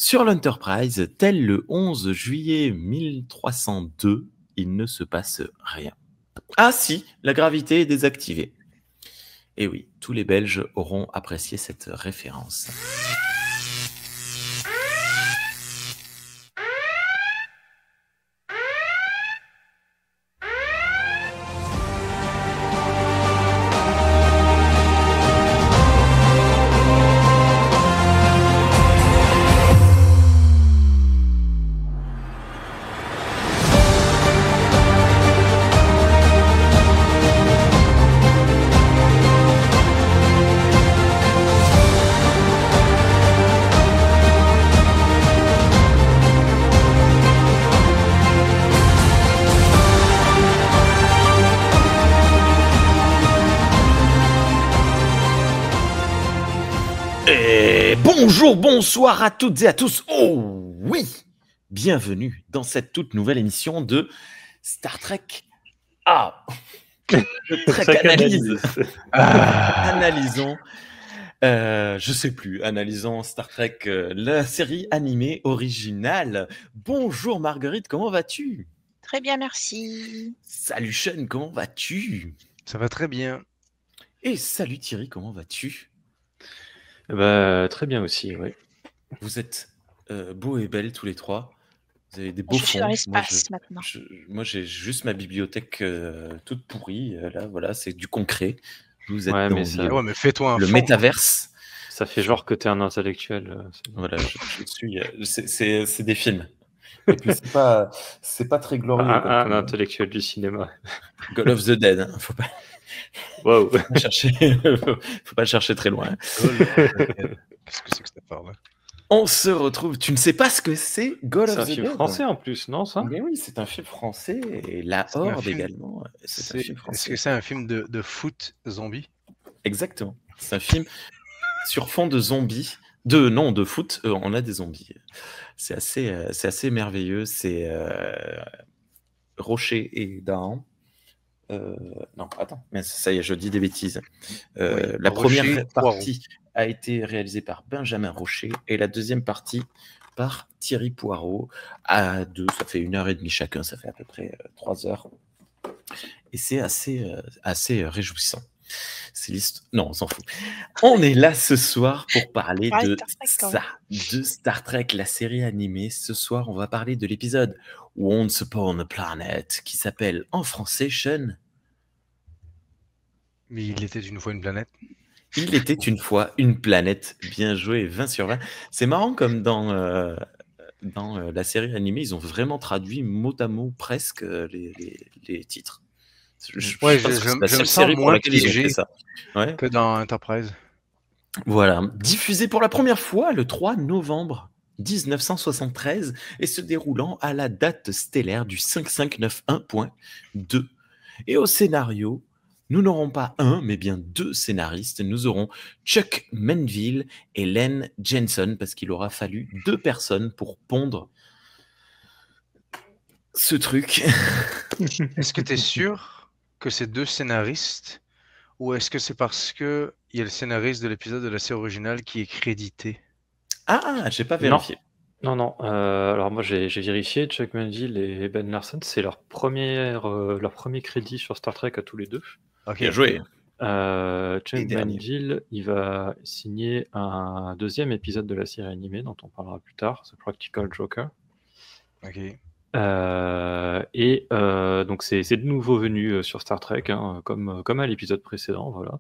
Sur l'Enterprise, tel le 11 juillet 1302, il ne se passe rien. Ah si, la gravité est désactivée. Et oui, tous les Belges auront apprécié cette référence. Et bonjour, bonsoir à toutes et à tous. Oh oui, bienvenue dans cette toute nouvelle émission de Star Trek. Trek Analyse. Analysons. Je sais plus. Analysons Star Trek, la série animée originale. Bonjour Marguerite, comment vas-tu? Très bien, merci. Salut Sean, comment vas-tu? Ça va très bien. Et salut Thierry, comment vas-tu? Très bien aussi, oui. Vous êtes beaux et belles tous les trois. Vous avez des beaux fonds. Je suis dans l'espace maintenant. Moi, j'ai juste ma bibliothèque toute pourrie. Là, voilà, c'est du concret. Vous êtes Ouais, dans mais mais fais-toi un le fond. métaverse. Ça fait genre que t'es un intellectuel. Voilà, je suis. C'est des films. Et puis c'est pas très glorieux. Un intellectuel du cinéma. God of the Dead. Hein, faut pas. Wow. Faut pas chercher très loin. Qu'est-ce que c'est que cette affaire-là? On se retrouve. Tu ne sais pas ce que c'est God of the Dead? C'est un film français en plus, non ça? Mais oui, c'est un film français et La Horde également. C'est un film français. Est-ce que c'est un film de foot zombie? Exactement. C'est un film sur fond de zombies. De foot. On a des zombies. C'est assez merveilleux. C'est Rocher et Dahan. Non, attends, mais ça y est, je dis des bêtises. La première partie a été réalisée par Benjamin Rocher et la deuxième partie par Thierry Poirot. À deux, ça fait 1h30 chacun, ça fait à peu près 3 heures. Et c'est assez réjouissant. Non, on s'en fout. On est là ce soir pour parler de Star Trek, la série animée. Ce soir, on va parler de l'épisode Once Upon a Planet, qui s'appelle en français, Sean. Mais il était une fois une planète. Il était une fois une planète. Bien joué, 20 sur 20. C'est marrant comme dans la série animée, ils ont vraiment traduit mot à mot presque les titres. Je me sens moins piégé que dans Enterprise. Voilà, diffusé pour la première fois le 3 novembre 1973 et se déroulant à la date stellaire du 5591.2. Et au scénario, nous n'aurons pas un, mais bien deux scénaristes. Nous aurons Chuck Manville et Len Jensen, parce qu'il aura fallu 2 personnes pour pondre ce truc. Est-ce que tu es sûr que c'est 2 scénaristes ou est-ce que c'est parce qu'il y a le scénariste de l'épisode de la série originale qui est crédité? Ah, j'ai pas vérifié. Non. Alors moi j'ai vérifié. Chuck Manville et Ben Larson, c'est leur premier crédit sur Star Trek à tous les deux. Okay. Bien joué. Chuck Manville, il va signer un 2e épisode de la série animée dont on parlera plus tard, The Practical Joker. Ok. Donc c'est de nouveau venu sur Star Trek, hein, comme à l'épisode précédent, voilà.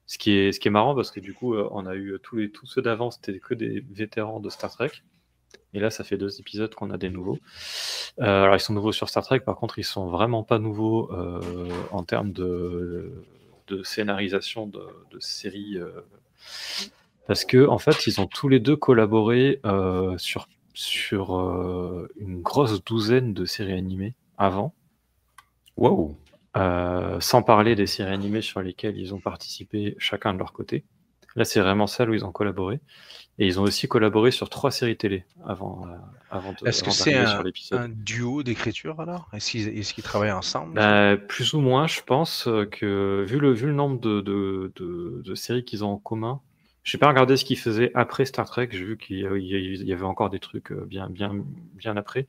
Ce qui est marrant parce que du coup on a eu tous ceux d'avant, c'était que des vétérans de Star Trek. Et là, ça fait 2 épisodes qu'on a des nouveaux. Alors, ils sont nouveaux sur Star Trek. Par contre, ils sont vraiment pas nouveaux en termes de scénarisation de séries. Parce que, en fait, ils ont tous les deux collaboré sur une grosse douzaine de séries animées avant. Wow. Sans parler des séries animées sur lesquelles ils ont participé chacun de leur côté. Là, c'est vraiment celle où ils ont collaboré. Et ils ont aussi collaboré sur 3 séries télé avant Est-ce que c'est sur l'épisode. un duo d'écriture alors? Est-ce qu'ils travaillent ensemble? Plus ou moins, je pense que vu le nombre de séries qu'ils ont en commun, J'ai pas regardé ce qu'ils faisaient après Star Trek. J'ai vu qu'il y avait encore des trucs bien après.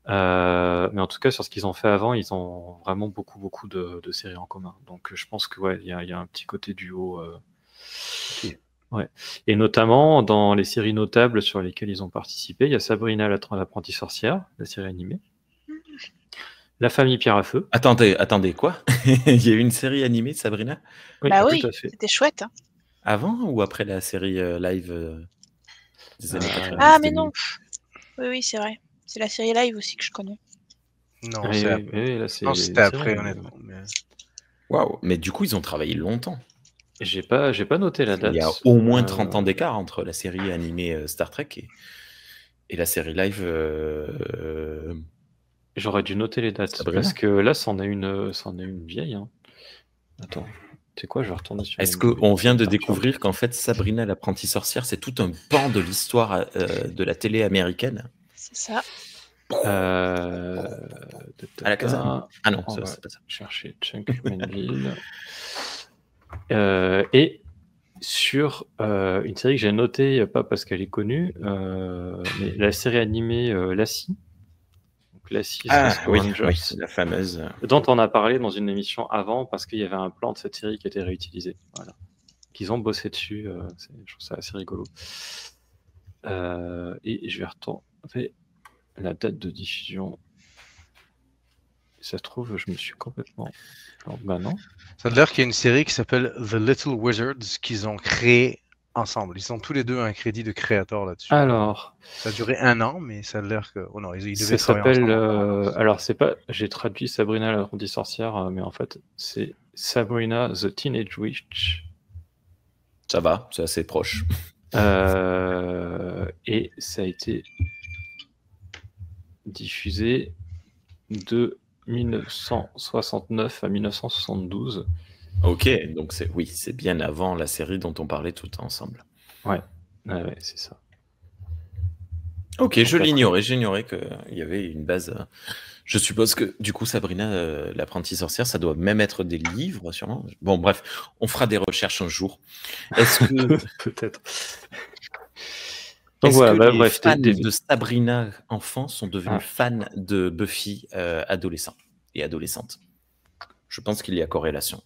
Mais en tout cas, sur ce qu'ils ont fait avant, ils ont vraiment beaucoup de séries en commun. Donc, je pense que ouais, il y a un petit côté duo. Ouais. Et notamment dans les séries notables sur lesquelles ils ont participé, il y a Sabrina l'apprentie sorcière, la série animée. La famille Pierre à Feu. Attendez, quoi? Il y a eu une série animée de Sabrina? Oui, Bah oui, tout à fait. C'était chouette. Hein. Avant ou après la série live des années 90? Ah, mais non. Oui, c'est vrai. C'est la série live aussi que je connais. Non, Oui, c'est oui, oui, là, c'est- non, c'était c'est après, vrai, honnêtement. Mais... Waouh, mais du coup, ils ont travaillé longtemps. J'ai pas noté la date. Il y a au moins 30 ans d'écart entre la série animée Star Trek et la série live. J'aurais dû noter les dates Sabrina. parce que là, c'en est une vieille. Hein. Attends, c'est quoi? Je vais retourner sur. Est-ce qu'on vient de découvrir qu'en fait Sabrina l'apprentie sorcière, c'est tout un pan de l'histoire de la télé américaine? C'est ça. À la caserne. Ah non, c'est pas ça. Chercher Chunk Manville. Et sur une série que j'ai notée, pas parce qu'elle est connue, mais la série animée Lassie. Donc Lassie, oui, la fameuse. Dont on a parlé dans une émission avant parce qu'il y avait un plan de cette série qui était réutilisé. Voilà. Qu'ils ont bossé dessus. Je trouve ça assez rigolo. Et je vais retrouver la date de diffusion. Ça se trouve, je me suis complètement... bah non. Ça a l'air qu'il y a une série qui s'appelle The Little Wizards qu'ils ont créé ensemble. Ils ont tous les deux un crédit de créateur là-dessus. Alors... Ça a duré 1 an, mais ça a l'air que... Oh non, ils ça devaient travailler s'appelle... ensemble. alors, c'est pas... J'ai traduit Sabrina l'apprentie sorcière, mais en fait, c'est Sabrina the Teenage Witch. Ça va, c'est assez proche. Et ça a été diffusé de 1969 à 1972. Ok, donc c'est bien avant la série dont on parlait tout ensemble. Ouais, c'est ça. Ok, donc, j'ignorais qu'il y avait une base. Je suppose que du coup Sabrina l'apprentie sorcière, ça doit même être des livres sûrement. Bon bref, on fera des recherches un jour. Est-ce que peut-être. Donc voilà, les fans de Sabrina enfant sont devenus fans de Buffy adolescents et adolescentes? Je pense qu'il y a corrélation.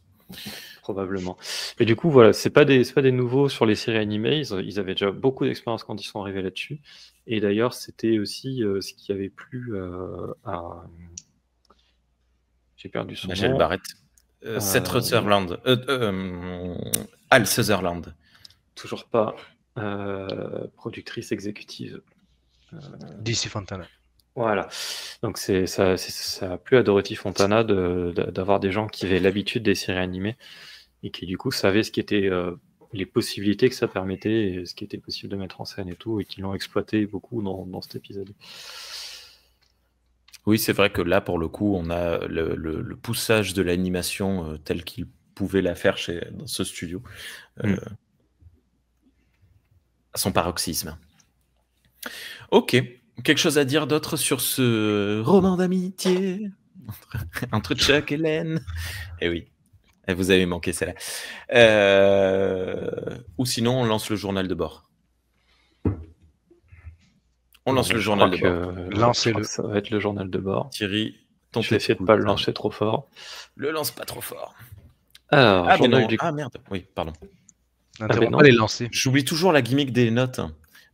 Probablement. Et du coup, voilà, c'est pas des nouveaux sur les séries animées. Ils avaient déjà beaucoup d'expérience quand ils sont arrivés là-dessus. Et d'ailleurs, c'était aussi ce qui avait plu à... J'ai perdu son nom. Barrett. Seth Sutherland. Al Sutherland. Toujours pas. Productrice exécutive. DC Fontana. Voilà. Donc ça a plu à Dorothy Fontana d'avoir des gens qui avaient l'habitude des séries animées et qui du coup savaient ce qui était les possibilités que ça permettait et ce qui était possible de mettre en scène et tout, et qui l'ont exploité beaucoup dans cet épisode. Oui, c'est vrai que là, pour le coup, on a le poussage de l'animation tel qu'il pouvait la faire dans ce studio. À son paroxysme. Ok. Quelque chose à dire d'autre sur ce roman d'amitié entre Chuck et Len? Eh oui, vous avez manqué celle-là. Ou sinon, on lance le journal de bord. On lance le journal de bord. Lancez-le. Ça va être le journal de bord. Thierry, je vais essayer de ne pas le lancer trop fort. Le lance pas trop fort. Alors, Ah merde. Oui, pardon. Pas les lancer. J'oublie toujours la gimmick des notes.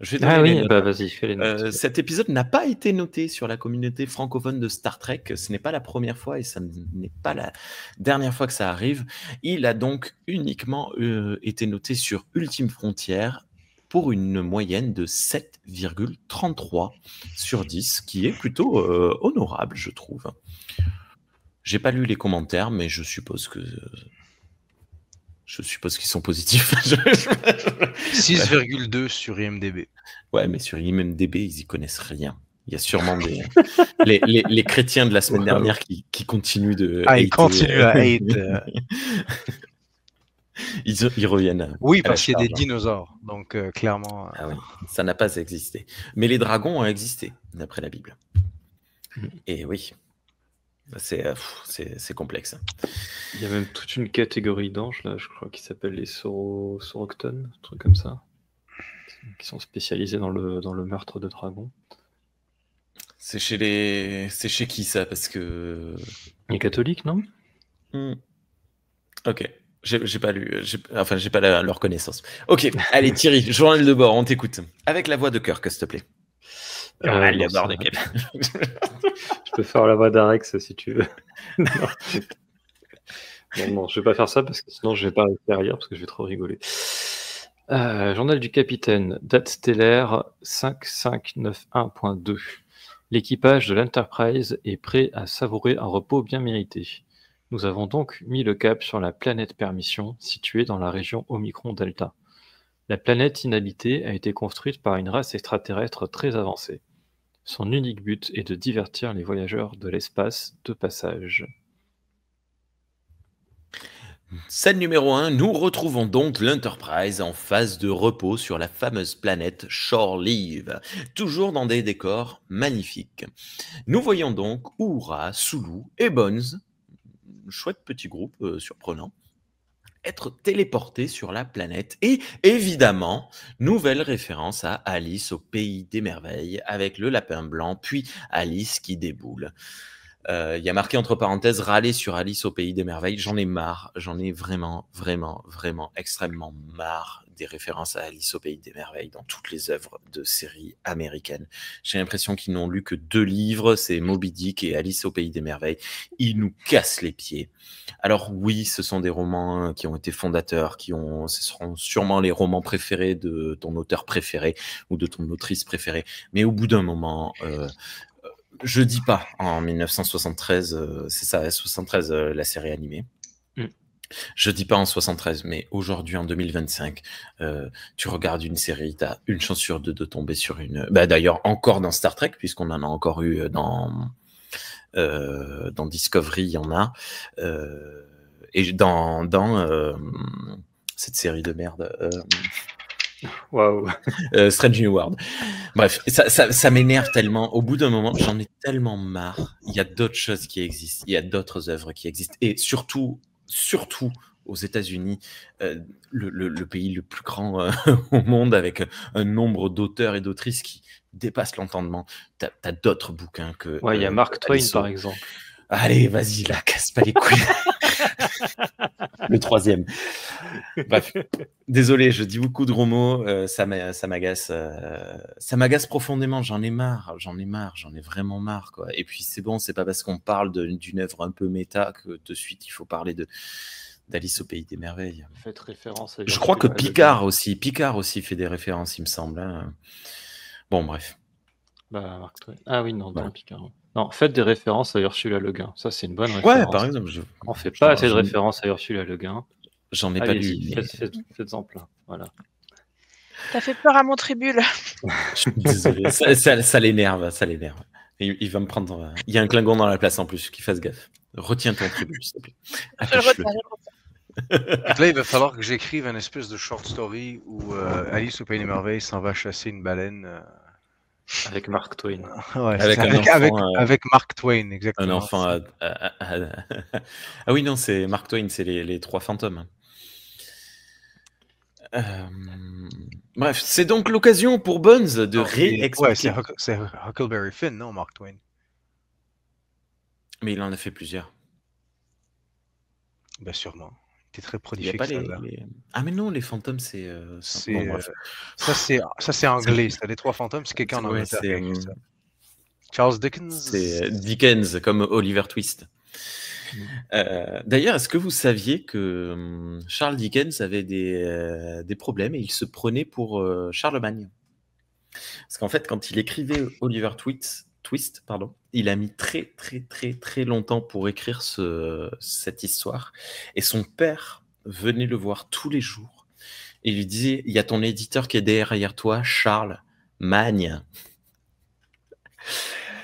Je vais vas-y, fais les notes. Cet épisode n'a pas été noté sur la communauté francophone de Star Trek. Ce n'est pas la première fois et ça n'est pas la dernière fois que ça arrive. Il a donc uniquement été noté sur Ultime Frontière pour une moyenne de 7,33 sur 10, qui est plutôt honorable, je trouve. J'ai pas lu les commentaires, mais je suppose qu'ils sont positifs. 6,2 sur IMDb. Ouais, mais sur IMDb, ils y connaissent rien. Il y a sûrement les chrétiens de la semaine dernière qui continuent de... ils continuent à hate. Ils reviennent. Oui, parce qu'il y a des dinosaures. Donc, clairement... Ah oui, ça n'a pas existé. Mais les dragons ont existé, d'après la Bible. Et oui. C'est complexe. Il y a même toute une catégorie d'anges, là, je crois, qui s'appelle les Soroctones, un truc comme ça, qui sont spécialisés dans le meurtre de dragons. C'est chez qui ça? Parce que... Les catholiques, non? Ok. J'ai pas lu, j'ai pas leur connaissance. Ok, allez Thierry, journal de bord, on t'écoute. Avec la voix de Kirk, s'il te plaît. Journal de bord de Cap. Je peux faire la voix d'Arex si tu veux. Non, je vais pas faire ça parce que sinon je vais pas réussir à lire parce que je vais trop rigoler. Journal du capitaine, date stellaire 5591.2. L'équipage de l'Enterprise est prêt à savourer un repos bien mérité. Nous avons donc mis le cap sur la planète Permission, située dans la région Omicron Delta. La planète inhabitée a été construite par une race extraterrestre très avancée. Son unique but est de divertir les voyageurs de l'espace de passage. Scène numéro 1, nous retrouvons donc l'Enterprise en phase de repos sur la fameuse planète Shore Leave, toujours dans des décors magnifiques. Nous voyons donc Uhura, Sulu et Bones, chouette petit groupe surprenant, être téléportés sur la planète. Et évidemment, nouvelle référence à Alice au Pays des Merveilles, avec le lapin blanc, puis Alice qui déboule. Il y a marqué entre parenthèses râler sur Alice au Pays des Merveilles. J'en ai marre, j'en ai vraiment extrêmement marre des références à Alice au Pays des Merveilles dans toutes les œuvres de séries américaines. J'ai l'impression qu'ils n'ont lu que 2 livres, c'est Moby Dick et Alice au Pays des Merveilles. Ils nous cassent les pieds. Alors oui, ce sont des romans qui ont été fondateurs, ce seront sûrement les romans préférés de ton auteur préféré ou de ton autrice préférée. Mais au bout d'un moment... je dis pas en 1973, c'est ça, 73 la série animée. Je dis pas en 73, mais aujourd'hui en 2025, tu regardes une série, tu as une chance sur 2 de tomber sur une. Bah d'ailleurs encore dans Star Trek, puisqu'on en a encore eu dans Discovery, il y en a, et dans cette série de merde. Waouh. Strange New World. Bref, ça m'énerve tellement. Au bout d'un moment, j'en ai tellement marre. Il y a d'autres choses qui existent. Il y a d'autres œuvres qui existent. Et surtout aux États-Unis, le pays le plus grand au monde, avec un nombre d'auteurs et d'autrices qui dépasse l'entendement. T'as d'autres bouquins que... Ouais, il y a Mark Twain, par exemple. Allez, vas-y, là, casse pas les couilles. Le 3e. Bref, désolé, je dis beaucoup de gros mots, ça m'agace. Ça m'agace profondément, j'en ai vraiment marre, quoi. Et puis c'est bon, c'est pas parce qu'on parle d'une œuvre un peu méta que de suite il faut parler d'Alice au Pays des Merveilles. Faites référence à... Je crois que Picard aussi fait des références, il me semble. Hein. Bon, bref. Bah, Mark Twain. Ah oui, non, dans Picard. Non, faites des références à Ursula Le Guin. Ça, c'est une bonne référence. Ouais, par exemple. On fait pas assez de références à Ursula Le Guin. J'en ai pas lu. Mais... Faites-en plein. Voilà. T'as fait peur à mon tribule. Je suis désolé. ça l'énerve. Il va me prendre. Il y a un Klingon dans la place en plus, qu'il fasse gaffe. Retiens ton tribule, s'il te plaît. Là, il va falloir que j'écrive une espèce de short story où Alice au Pays des Merveilles s'en va chasser une baleine. Avec Mark Twain. Ouais, avec Mark Twain, exactement. Un enfant Ah oui, non, c'est Mark Twain, c'est les 3 fantômes. Bref, c'est donc l'occasion pour Bones de réexpliquer. Ouais, c'est Huckleberry Finn, non, Mark Twain. Mais il en a fait plusieurs. Ben sûrement. Il était très prolifique. Ah mais non, les fantômes, c'est... Ça, c'est anglais. Les 3 fantômes, c'est quelqu'un en Angleterre. Charles Dickens. C'est Dickens, comme Oliver Twist. D'ailleurs, est-ce que vous saviez que Charles Dickens avait des problèmes et il se prenait pour Charlemagne? Parce qu'en fait, quand il écrivait Oliver Twist, il a mis très longtemps pour écrire cette histoire. Et son père venait le voir tous les jours et lui disait: il y a ton éditeur qui est derrière toi, Charles Magne.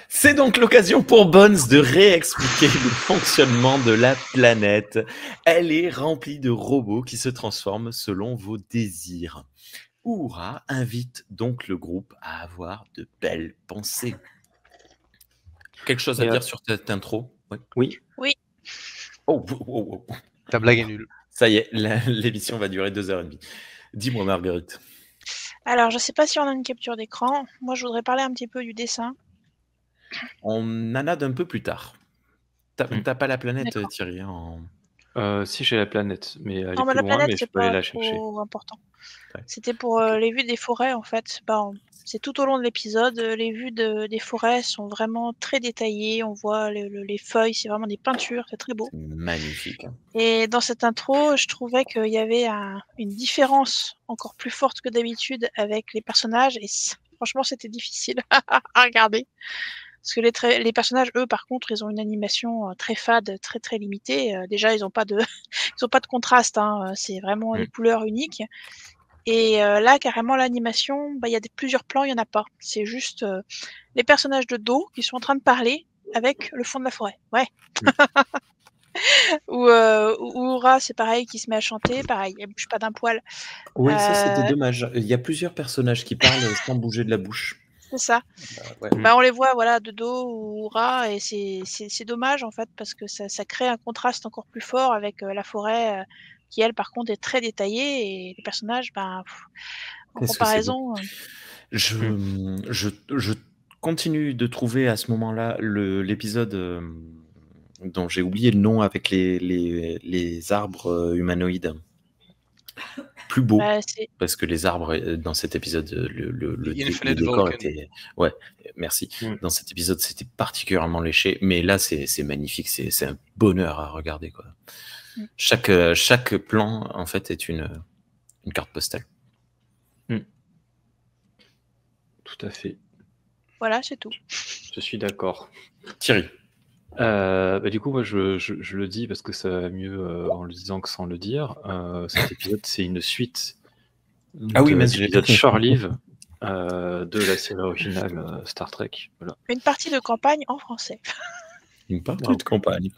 C'est donc l'occasion pour Bones de réexpliquer le fonctionnement de la planète. Elle est remplie de robots qui se transforment selon vos désirs. Uhura invite donc le groupe à avoir de belles pensées. Quelque chose à dire sur cette intro? Oui. Oh. Ta blague est nulle. Ça y est, l'émission va durer 2h30. Dis-moi, Marguerite. Alors, je sais pas si on a une capture d'écran. Moi, je voudrais parler un petit peu du dessin. On en a d'un peu plus tard. T'as pas la planète, D'accord. Thierry, Si j'ai la planète, mais elle est Non, mais plus la loin, planète, mais je c'est peux aller pas la chercher. trop important. Ouais. C'était pour les vues des forêts, en fait. C'est tout au long de l'épisode. Les vues des forêts sont vraiment très détaillées. On voit les feuilles, c'est vraiment des peintures, c'est très beau. C'est magnifique. Et dans cette intro, je trouvais qu'il y avait une différence encore plus forte que d'habitude avec les personnages. Et franchement, c'était difficile à regarder. Parce que les personnages, eux, par contre, ils ont une animation très fade, très très limitée. Déjà, ils n'ont pas de contraste. Hein. C'est vraiment des couleurs uniques. Et là, carrément, l'animation, il y a plusieurs plans, il n'y en a pas. C'est juste les personnages de dos qui sont en train de parler avec le fond de la forêt. Ouais. Ou Aura, c'est pareil, qui se met à chanter. Pareil, elle bouge pas d'un poil. Oui, ça, c'était dommage. Il y a plusieurs personnages qui parlent sans bouger de la bouche. C'est ça. Ouais. On les voit de dos ou Aura, et c'est dommage, en fait, parce que ça crée un contraste encore plus fort avec la forêt qui, elle, par contre, est très détaillée, et les personnages, en comparaison... Je continue de trouver à ce moment-là l'épisode dont j'ai oublié le nom avec les arbres humanoïdes. Plus beau, parce que les arbres dans cet épisode, le décor était... Ouais, merci. Dans cet épisode, c'était particulièrement léché, mais là, c'est magnifique, c'est un bonheur à regarder, quoi. Chaque plan, en fait, est une carte postale. Tout à fait. Voilà, c'est tout. Je suis d'accord. Thierry. Du coup, moi, je le dis parce que ça va mieux en le disant que sans le dire. Cet épisode, c'est une suite de l'épisode Shore Leave de la série originale Star Trek. Voilà. Une partie de campagne en français. Une partie de campagne.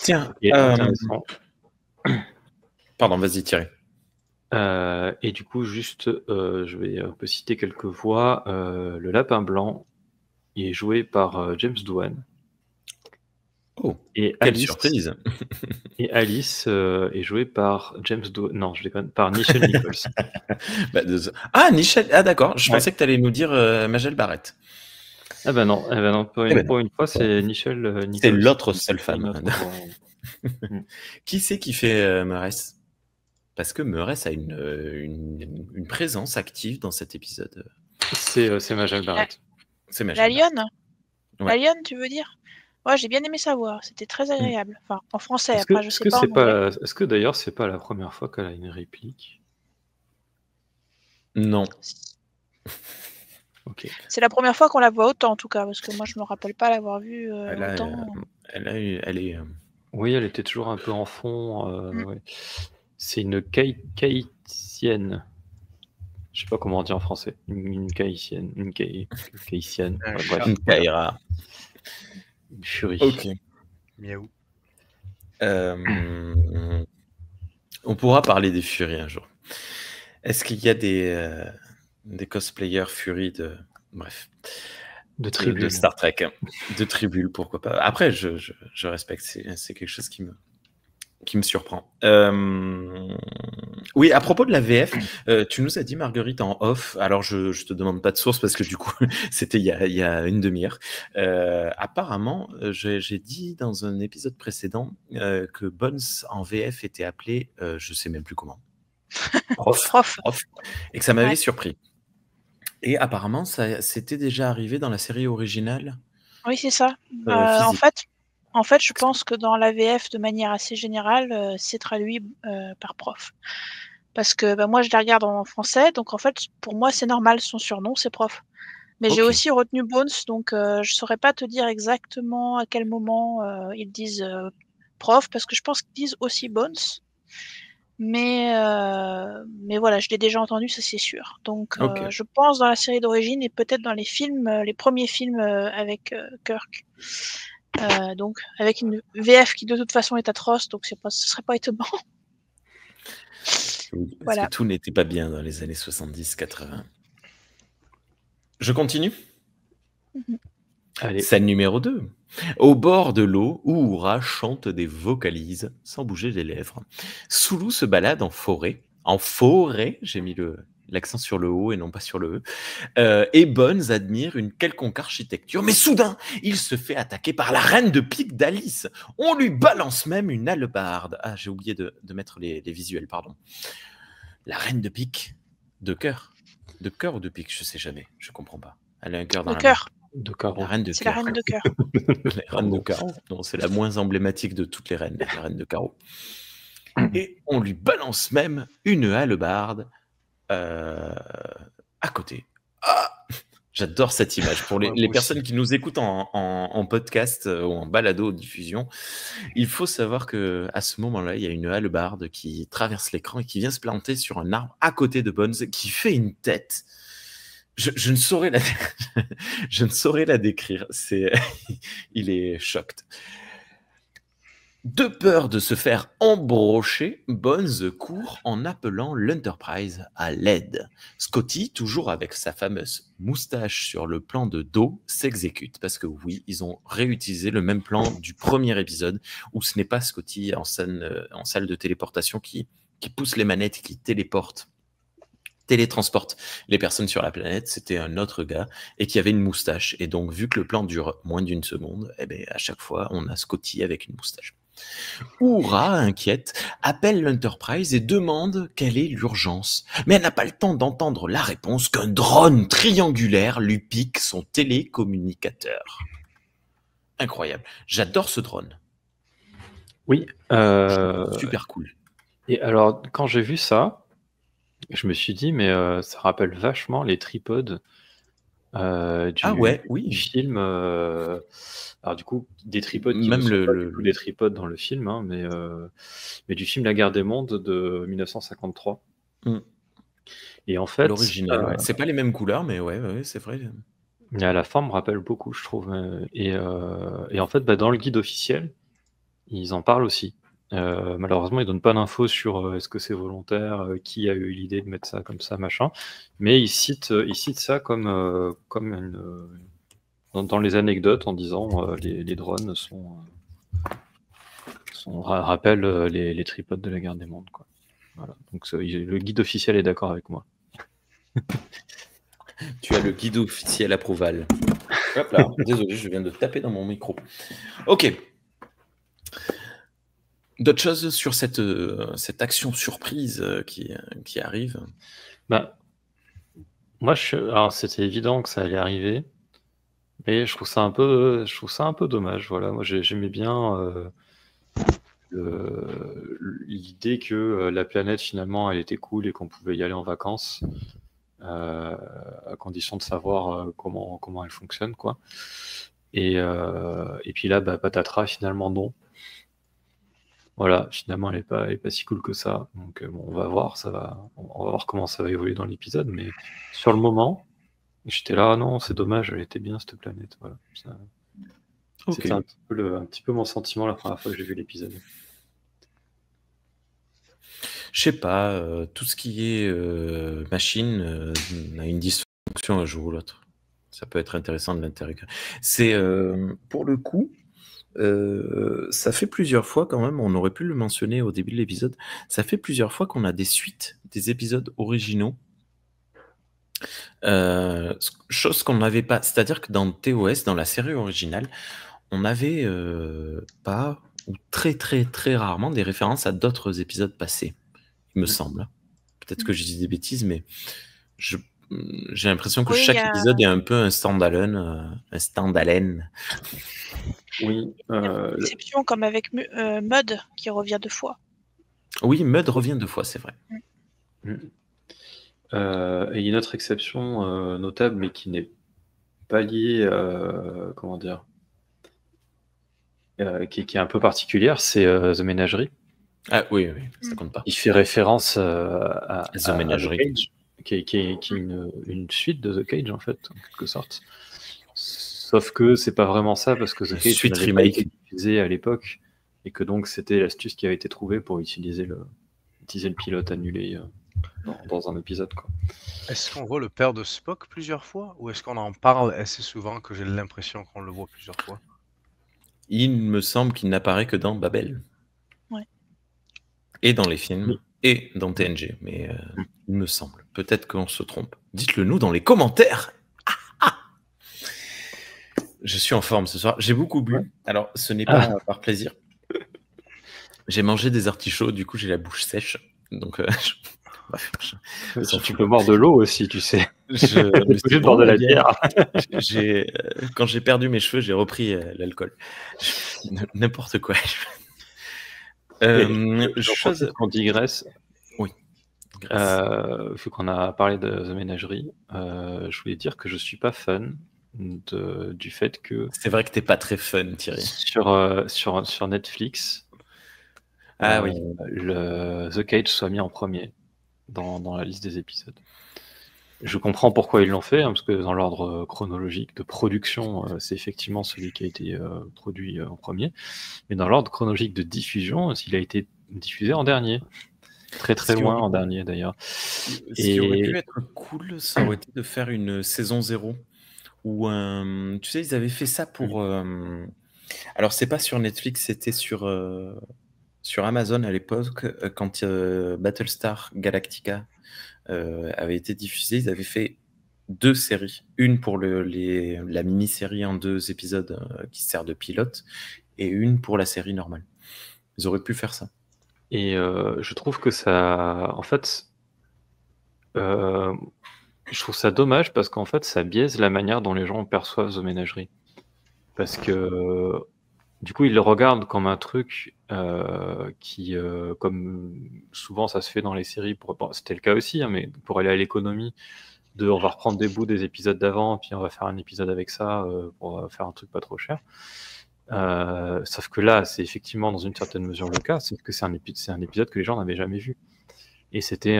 Tiens, intéressant. Pardon, vas-y, Thierry. Et du coup, juste, je vais un peu citer quelques voix. Le Lapin Blanc, il est joué par James Doohan. Oh, et quelle Alice, surprise. Et Alice est jouée par James Doohan. Non, je déconne, par Nichelle Nichols. Nichelle. Ah, d'accord. Je pensais que tu allais nous dire Majel Barrett. Ah bah non, pour une fois, c'est Nichelle Nichols. C'est l'autre seule femme. Qui c'est qui fait Meurès? Parce que Meurès a une présence active dans cet épisode. C'est Majel Barrett. C'est La lionne. La lionne, tu veux dire? Ouais, j'ai bien aimé sa voix, c'était très agréable. Enfin, en français, après, je sais pas. Est-ce que d'ailleurs, c'est pas la première fois qu'elle a une réplique? Non. Okay. C'est la première fois qu'on la voit autant, en tout cas, parce que moi, je me rappelle pas l'avoir vue autant. Oui, elle était toujours un peu en fond. Ouais. C'est une caïtienne. Je sais pas comment on dit en français. Une caïtienne. Une caïtienne. Bref. Une caïra. Une furie. Ok. Miaou. On pourra parler des furies un jour. Est-ce qu'il y a des cosplayers furies de Tribule. De Star Trek, de Tribule, pourquoi pas. Après, je respecte, c'est quelque chose qui me surprend. Oui, à propos de la VF, tu nous as dit, Marguerite, en off, alors je te demande pas de source parce que du coup, c'était il y a une demi-heure. Apparemment, j'ai dit dans un épisode précédent que Bones en VF était appelé, je sais même plus comment. Prof. Et que ça m'avait surpris. Et apparemment, ça c'était déjà arrivé dans la série originale. Oui, c'est ça. En fait, je pense que dans la VF, de manière assez générale, c'est traduit par prof. Parce que moi, je la regarde en français, donc en fait, pour moi, c'est normal, son surnom, c'est prof. Mais j'ai aussi retenu Bones, donc je saurais pas te dire exactement à quel moment ils disent prof, parce que je pense qu'ils disent aussi Bones. Mais voilà, je l'ai déjà entendu, ça c'est sûr. Donc je pense dans la série d'origine et peut-être dans les films, les premiers films avec Kirk. Donc avec une VF qui de toute façon est atroce, donc ce serait pas étonnant. Oui, parce que tout n'était pas bien dans les années 70-80. Je continue. Allez. Scène numéro 2. Au bord de l'eau, Uhura chante des vocalises sans bouger les lèvres. Sulu se balade en forêt. En forêt, j'ai mis l'accent sur le O et non pas sur le E. Et Bones admire une quelconque architecture. Mais soudain, il se fait attaquer par la reine de pique d'Alice. On lui balance même une hallebarde. Ah, j'ai oublié de mettre les visuels, pardon. La reine de pique de cœur. De cœur ou de pique, je sais jamais. Je comprends pas. Elle a un cœur dans la main. De carreau. La reine de C'est cœur. la reine de cœur. La reine de carreau. Non, c'est la moins emblématique de toutes les reines, la reine de carreau. Et on lui balance même une hallebarde à côté. Ah, j'adore cette image. Pour les personnes qui nous écoutent en podcast ou en balado-diffusion, il faut savoir qu'à ce moment-là, il y a une hallebarde qui traverse l'écran et qui vient se planter sur un arbre à côté de Bones, qui fait une tête. Je ne saurais la décrire. Il est choqué. De peur de se faire embrocher, Bones court en appelant l'Enterprise à l'aide. Scotty, toujours avec sa fameuse moustache sur le plan de dos, s'exécute. Parce que oui, ils ont réutilisé le même plan du premier épisode, où ce n'est pas Scotty en salle de téléportation qui pousse les manettes et qui télétransporte les personnes sur la planète. C'était un autre gars et qui avait une moustache. Et donc, vu que le plan dure moins d'une seconde, à chaque fois, on a Scotty avec une moustache. Uhura, inquiète, appelle l'Enterprise et demande quelle est l'urgence. Mais elle n'a pas le temps d'entendre la réponse qu'un drone triangulaire lui pique son télécommunicateur. Incroyable. J'adore ce drone. Oui. Super cool. Et alors, quand j'ai vu ça, je me suis dit, mais ça rappelle vachement les tripodes du film. Alors du coup, des tripodes qui même ne sont pas des tripodes dans le film, hein, mais du film La Guerre des Mondes de 1953. Et en fait, l'original, c'est pas les mêmes couleurs, mais ouais, c'est vrai. La forme rappelle beaucoup, je trouve. Et en fait, dans le guide officiel, ils en parlent aussi. Malheureusement, ils donnent pas d'infos sur est-ce que c'est volontaire, qui a eu l'idée de mettre ça comme ça, machin. Mais ils citent ça comme dans les anecdotes en disant les drones rappellent les tripodes de la Guerre des Mondes, quoi. Voilà. Donc le guide officiel est d'accord avec moi. Tu as le guide officiel approval. Hop là, désolé, je viens de taper dans mon micro. Ok. D'autres choses sur cette action surprise qui arrive? Moi, alors c'était évident que ça allait arriver, mais je trouve ça un peu dommage. Voilà, moi j'aimais bien l'idée que la planète finalement elle était cool et qu'on pouvait y aller en vacances, à condition de savoir comment elle fonctionne, quoi. Et puis là, patatras, finalement non. Voilà, finalement, elle est pas si cool que ça. Donc, on va voir, on va voir comment ça va évoluer dans l'épisode. Mais sur le moment, j'étais là, non, c'est dommage, elle était bien cette planète. Voilà. C'était un petit peu mon sentiment la première fois que j'ai vu l'épisode. Je sais pas, tout ce qui est machine a une dysfonction un jour ou l'autre. Ça peut être intéressant de l'intégrer. C'est pour le coup. Ça fait plusieurs fois quand même, on aurait pu le mentionner au début de l'épisode, ça fait plusieurs fois qu'on a des suites des épisodes originaux, chose qu'on n'avait pas, c'est-à-dire que dans TOS, dans la série originale, on n'avait pas, ou très très très rarement, des références à d'autres épisodes passés, il me semble. Peut-être que je dis des bêtises, mais j'ai l'impression que chaque épisode est un peu un standalone. Oui. Une exception comme avec Mud qui revient 2 fois. Oui, Mud revient 2 fois, c'est vrai. Et une autre exception notable, mais qui n'est pas liée, comment dire, qui est un peu particulière, c'est The Ménagerie. Ah oui, ça compte pas. Il fait référence à The Ménagerie, qui est une suite de The Cage en fait, en quelque sorte. Sauf que c'est pas vraiment ça, parce que The Cage n'avait pas été utilisé à l'époque, et que donc c'était l'astuce qui avait été trouvée pour utiliser le pilote annulé dans un épisode, quoi. Est-ce qu'on voit le père de Spock plusieurs fois, ou est-ce qu'on en parle assez souvent que j'ai l'impression qu'on le voit plusieurs fois? il me semble qu'il n'apparaît que dans Babel. Ouais. Et dans les films, et dans TNG. Mais il me semble. Peut-être qu'on se trompe. Dites-le nous dans les commentaires. Je suis en forme ce soir. J'ai beaucoup bu. Alors, ce n'est pas par plaisir. J'ai mangé des artichauts, du coup, j'ai la bouche sèche. Donc, tu peux boire de l'eau aussi, tu sais. Je suis boire de la bière. Quand j'ai perdu mes cheveux, j'ai repris l'alcool. N'importe quoi. On digresse. Oui. Vu qu'on a parlé de The Ménagerie, je voulais dire que je suis pas fan du fait que... C'est vrai que t'es pas très fun, Thierry. Sur Netflix, oui. The Cage soit mis en premier dans la liste des épisodes. Je comprends pourquoi ils l'ont fait, parce que dans l'ordre chronologique de production, c'est effectivement celui qui a été produit en premier. Mais dans l'ordre chronologique de diffusion, il a été diffusé en dernier. Très très loin en dernier d'ailleurs. Ce qui aurait pu être cool, ça aurait été de faire une saison 0. Où, tu sais, ils avaient fait ça pour... Alors, c'est pas sur Netflix, c'était sur Amazon à l'époque, quand Battlestar Galactica avait été diffusé. Ils avaient fait 2 séries. Une pour la mini-série en 2 épisodes qui sert de pilote, et une pour la série normale. Ils auraient pu faire ça. Et je trouve que ça... En fait... je trouve ça dommage parce qu'en fait, ça biaise la manière dont les gens perçoivent The Ménagerie. Parce que du coup, ils le regardent comme un truc qui, comme souvent ça se fait dans les séries, c'était le cas aussi, mais pour aller à l'économie, on va reprendre des bouts des épisodes d'avant, puis on va faire un épisode avec ça pour faire un truc pas trop cher. Sauf que là, c'est effectivement dans une certaine mesure le cas, sauf que c'est un épisode que les gens n'avaient jamais vu. Et c'était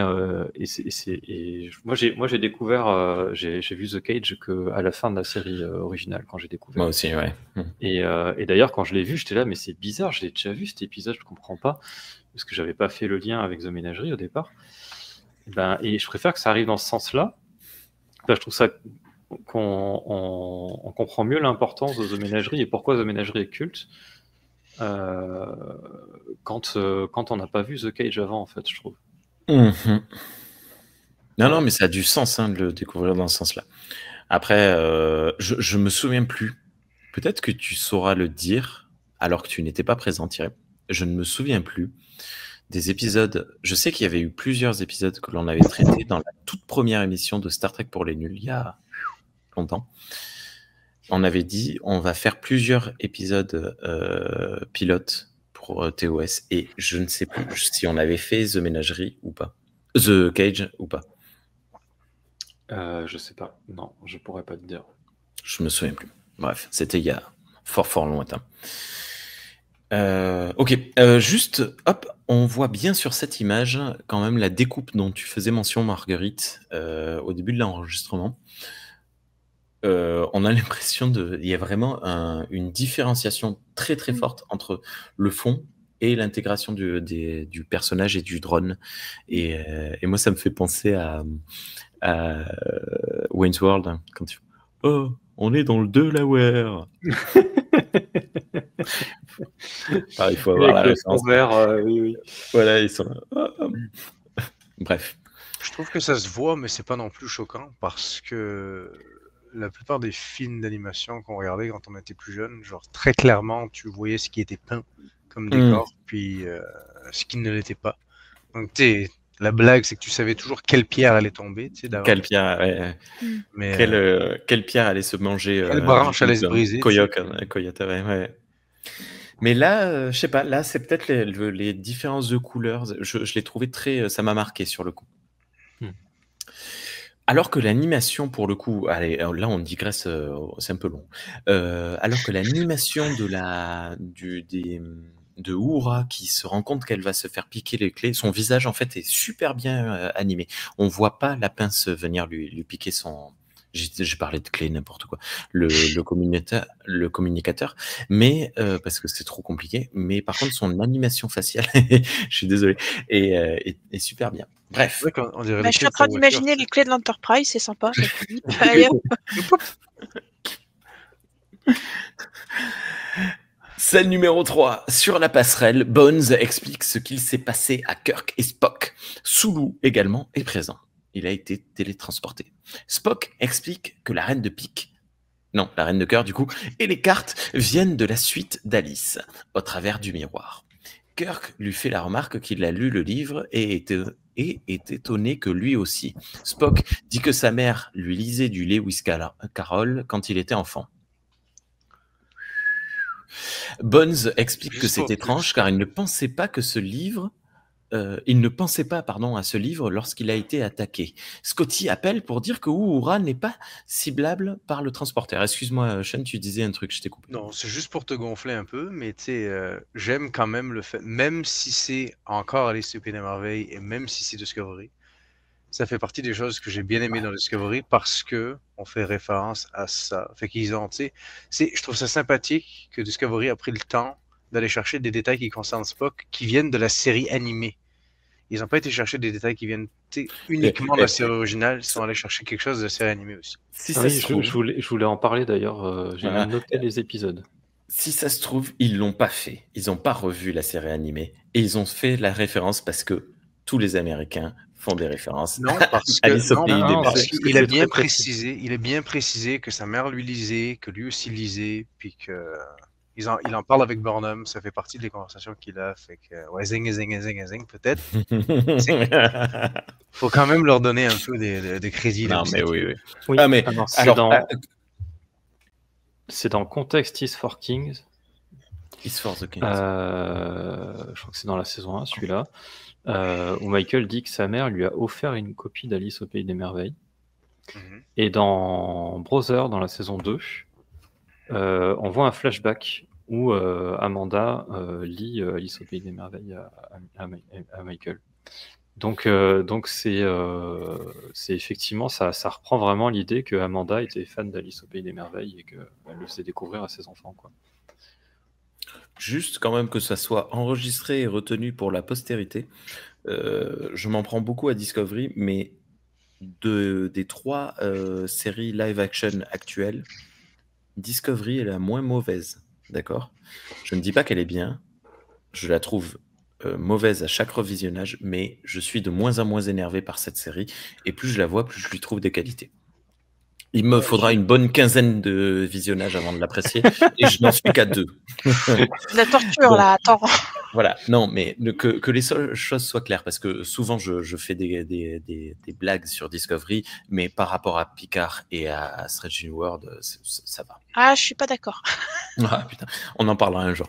moi j'ai découvert j'ai vu The Cage que à la fin de la série originale quand j'ai découvert. Moi aussi, ouais. Et d'ailleurs quand je l'ai vu, j'étais là mais c'est bizarre, je l'ai déjà vu cet épisode, je comprends pas parce que j'avais pas fait le lien avec The Ménagerie au départ. Et je préfère que ça arrive dans ce sens-là. Je trouve ça qu'on comprend mieux l'importance de The Ménagerie et pourquoi The Ménagerie est culte quand on n'a pas vu The Cage avant en fait, je trouve. Non, mais ça a du sens de le découvrir dans ce sens-là. Après, je me souviens plus. Peut-être que tu sauras le dire alors que tu n'étais pas présent, Thierry. Je ne me souviens plus des épisodes. Je sais qu'il y avait eu plusieurs épisodes que l'on avait traités dans la toute première émission de Star Trek pour les nuls, il y a longtemps. On avait dit on va faire plusieurs épisodes pilotes pour TOS, et je ne sais plus si on avait fait The Ménagerie ou pas. The Cage ou pas. Je sais pas. Non, je pourrais pas te dire. Je me souviens plus. Bref, c'était il y a fort lointain. Ok, juste, hop, on voit bien sur cette image quand même la découpe dont tu faisais mention, Marguerite, au début de l'enregistrement. On a l'impression il y a vraiment une différenciation très très forte entre le fond et l'intégration du personnage et du drone. Et moi, ça me fait penser à Wayne's World, quand tu... Oh, on est dans le Delaware. Il faut avoir la référence. Oui. Voilà, ils sont là. Bref. Je trouve que ça se voit, mais c'est pas non plus choquant parce que la plupart des films d'animation qu'on regardait quand on était plus jeune, genre très clairement, tu voyais ce qui était peint comme décor, puis ce qui ne l'était pas. Donc, la blague, c'est que tu savais toujours quelle pierre allait tomber, d'avant. Quelle pierre, ouais. Mais quelle pierre allait se manger. Quelle branche allait se briser. Coyote, ouais. Mais là, je sais pas, là, c'est peut-être les différences de couleurs. Je l'ai trouvé ça m'a marqué sur le coup. Alors que l'animation, pour le coup, allez, là on digresse, c'est un peu long. Alors que l'animation de Uhura qui se rend compte qu'elle va se faire piquer les clés, son visage en fait est super bien animé. On voit pas la pince venir lui piquer son... J'ai parlé de clé, n'importe quoi. Le communicateur, mais parce que c'est trop compliqué. Mais par contre, son animation faciale, je suis désolé, est super bien. Bref. On dirait je suis en train d'imaginer les clés de l'Enterprise, c'est sympa. Scène numéro 3. Sur la passerelle, Bones explique ce qu'il s'est passé à Kirk et Spock. Sulu également est présent. Il a été télétransporté. Spock explique que la reine de pique, non, la reine de cœur du coup, et les cartes viennent de la suite d'Alice, au travers du miroir. Kirk lui fait la remarque qu'il a lu le livre et est étonné que lui aussi. Spock dit que sa mère lui lisait du Lewis Carroll quand il était enfant. Bones explique que c'est étrange car il ne pensait pas à ce livre lorsqu'il a été attaqué. Scotty appelle pour dire que Uhura n'est pas ciblable par le transporteur. Excuse-moi, Sean, tu disais un truc, je t'ai coupé. Non, c'est juste pour te gonfler un peu, mais tu sais, j'aime quand même le fait, même si c'est encore Alice au Pays des Merveilles et même si c'est Discovery, ça fait partie des choses que j'ai bien aimé dans Discovery parce que on fait référence à ça. Fait qu'ils ont, tu sais, je trouve ça sympathique que Discovery a pris le temps d'aller chercher des détails qui concernent Spock qui viennent de la série animée. Ils n'ont pas été chercher des détails qui viennent uniquement de la série originale, ils sont allés chercher quelque chose de la série animée aussi. Si ça se trouve... je voulais en parler d'ailleurs, j'ai même noté les épisodes. Si ça se trouve, ils l'ont pas fait. Ils n'ont pas revu la série animée. Et ils ont fait la référence parce que tous les Américains font des références. Non, parce qu'il a bien précisé, il a bien précisé que sa mère lui lisait, que lui aussi lisait, puis que il en parle avec Burnham, ça fait partie des conversations qu'il a, fait que ouais, zing, peut-être. Faut quand même leur donner un peu de crédit. Non, mais oui. Ah, mais c'est dans Context is for Kings. Is for the Kings. Je crois que c'est dans la saison 1, celui-là. Où Michael dit que sa mère lui a offert une copie d'Alice au Pays des Merveilles. Et dans Brother, dans la saison 2, on voit un flashback où Amanda lit Alice au Pays des Merveilles à Michael. Donc c'est effectivement, ça reprend vraiment l'idée que Amanda était fan d'Alice au Pays des Merveilles et qu'elle le faisait découvrir à ses enfants, quoi. Juste quand même que ça soit enregistré et retenu pour la postérité. Je m'en prends beaucoup à Discovery, mais des 3 séries live-action actuelles, Discovery est la moins mauvaise, d'accord ? Je ne dis pas qu'elle est bien, je la trouve mauvaise à chaque revisionnage, mais je suis de moins en moins énervé par cette série, et plus je la vois, plus je lui trouve des qualités. Il me faudra une bonne quinzaine de visionnages avant de l'apprécier, et je n'en suis qu'à 2. La torture, là, attends. Voilà, non, mais que les choses soient claires, parce que souvent je fais des blagues sur Discovery, mais par rapport à Picard et à Strange New World, ça va. Ah, je suis pas d'accord. Ah putain, on en parlera un jour.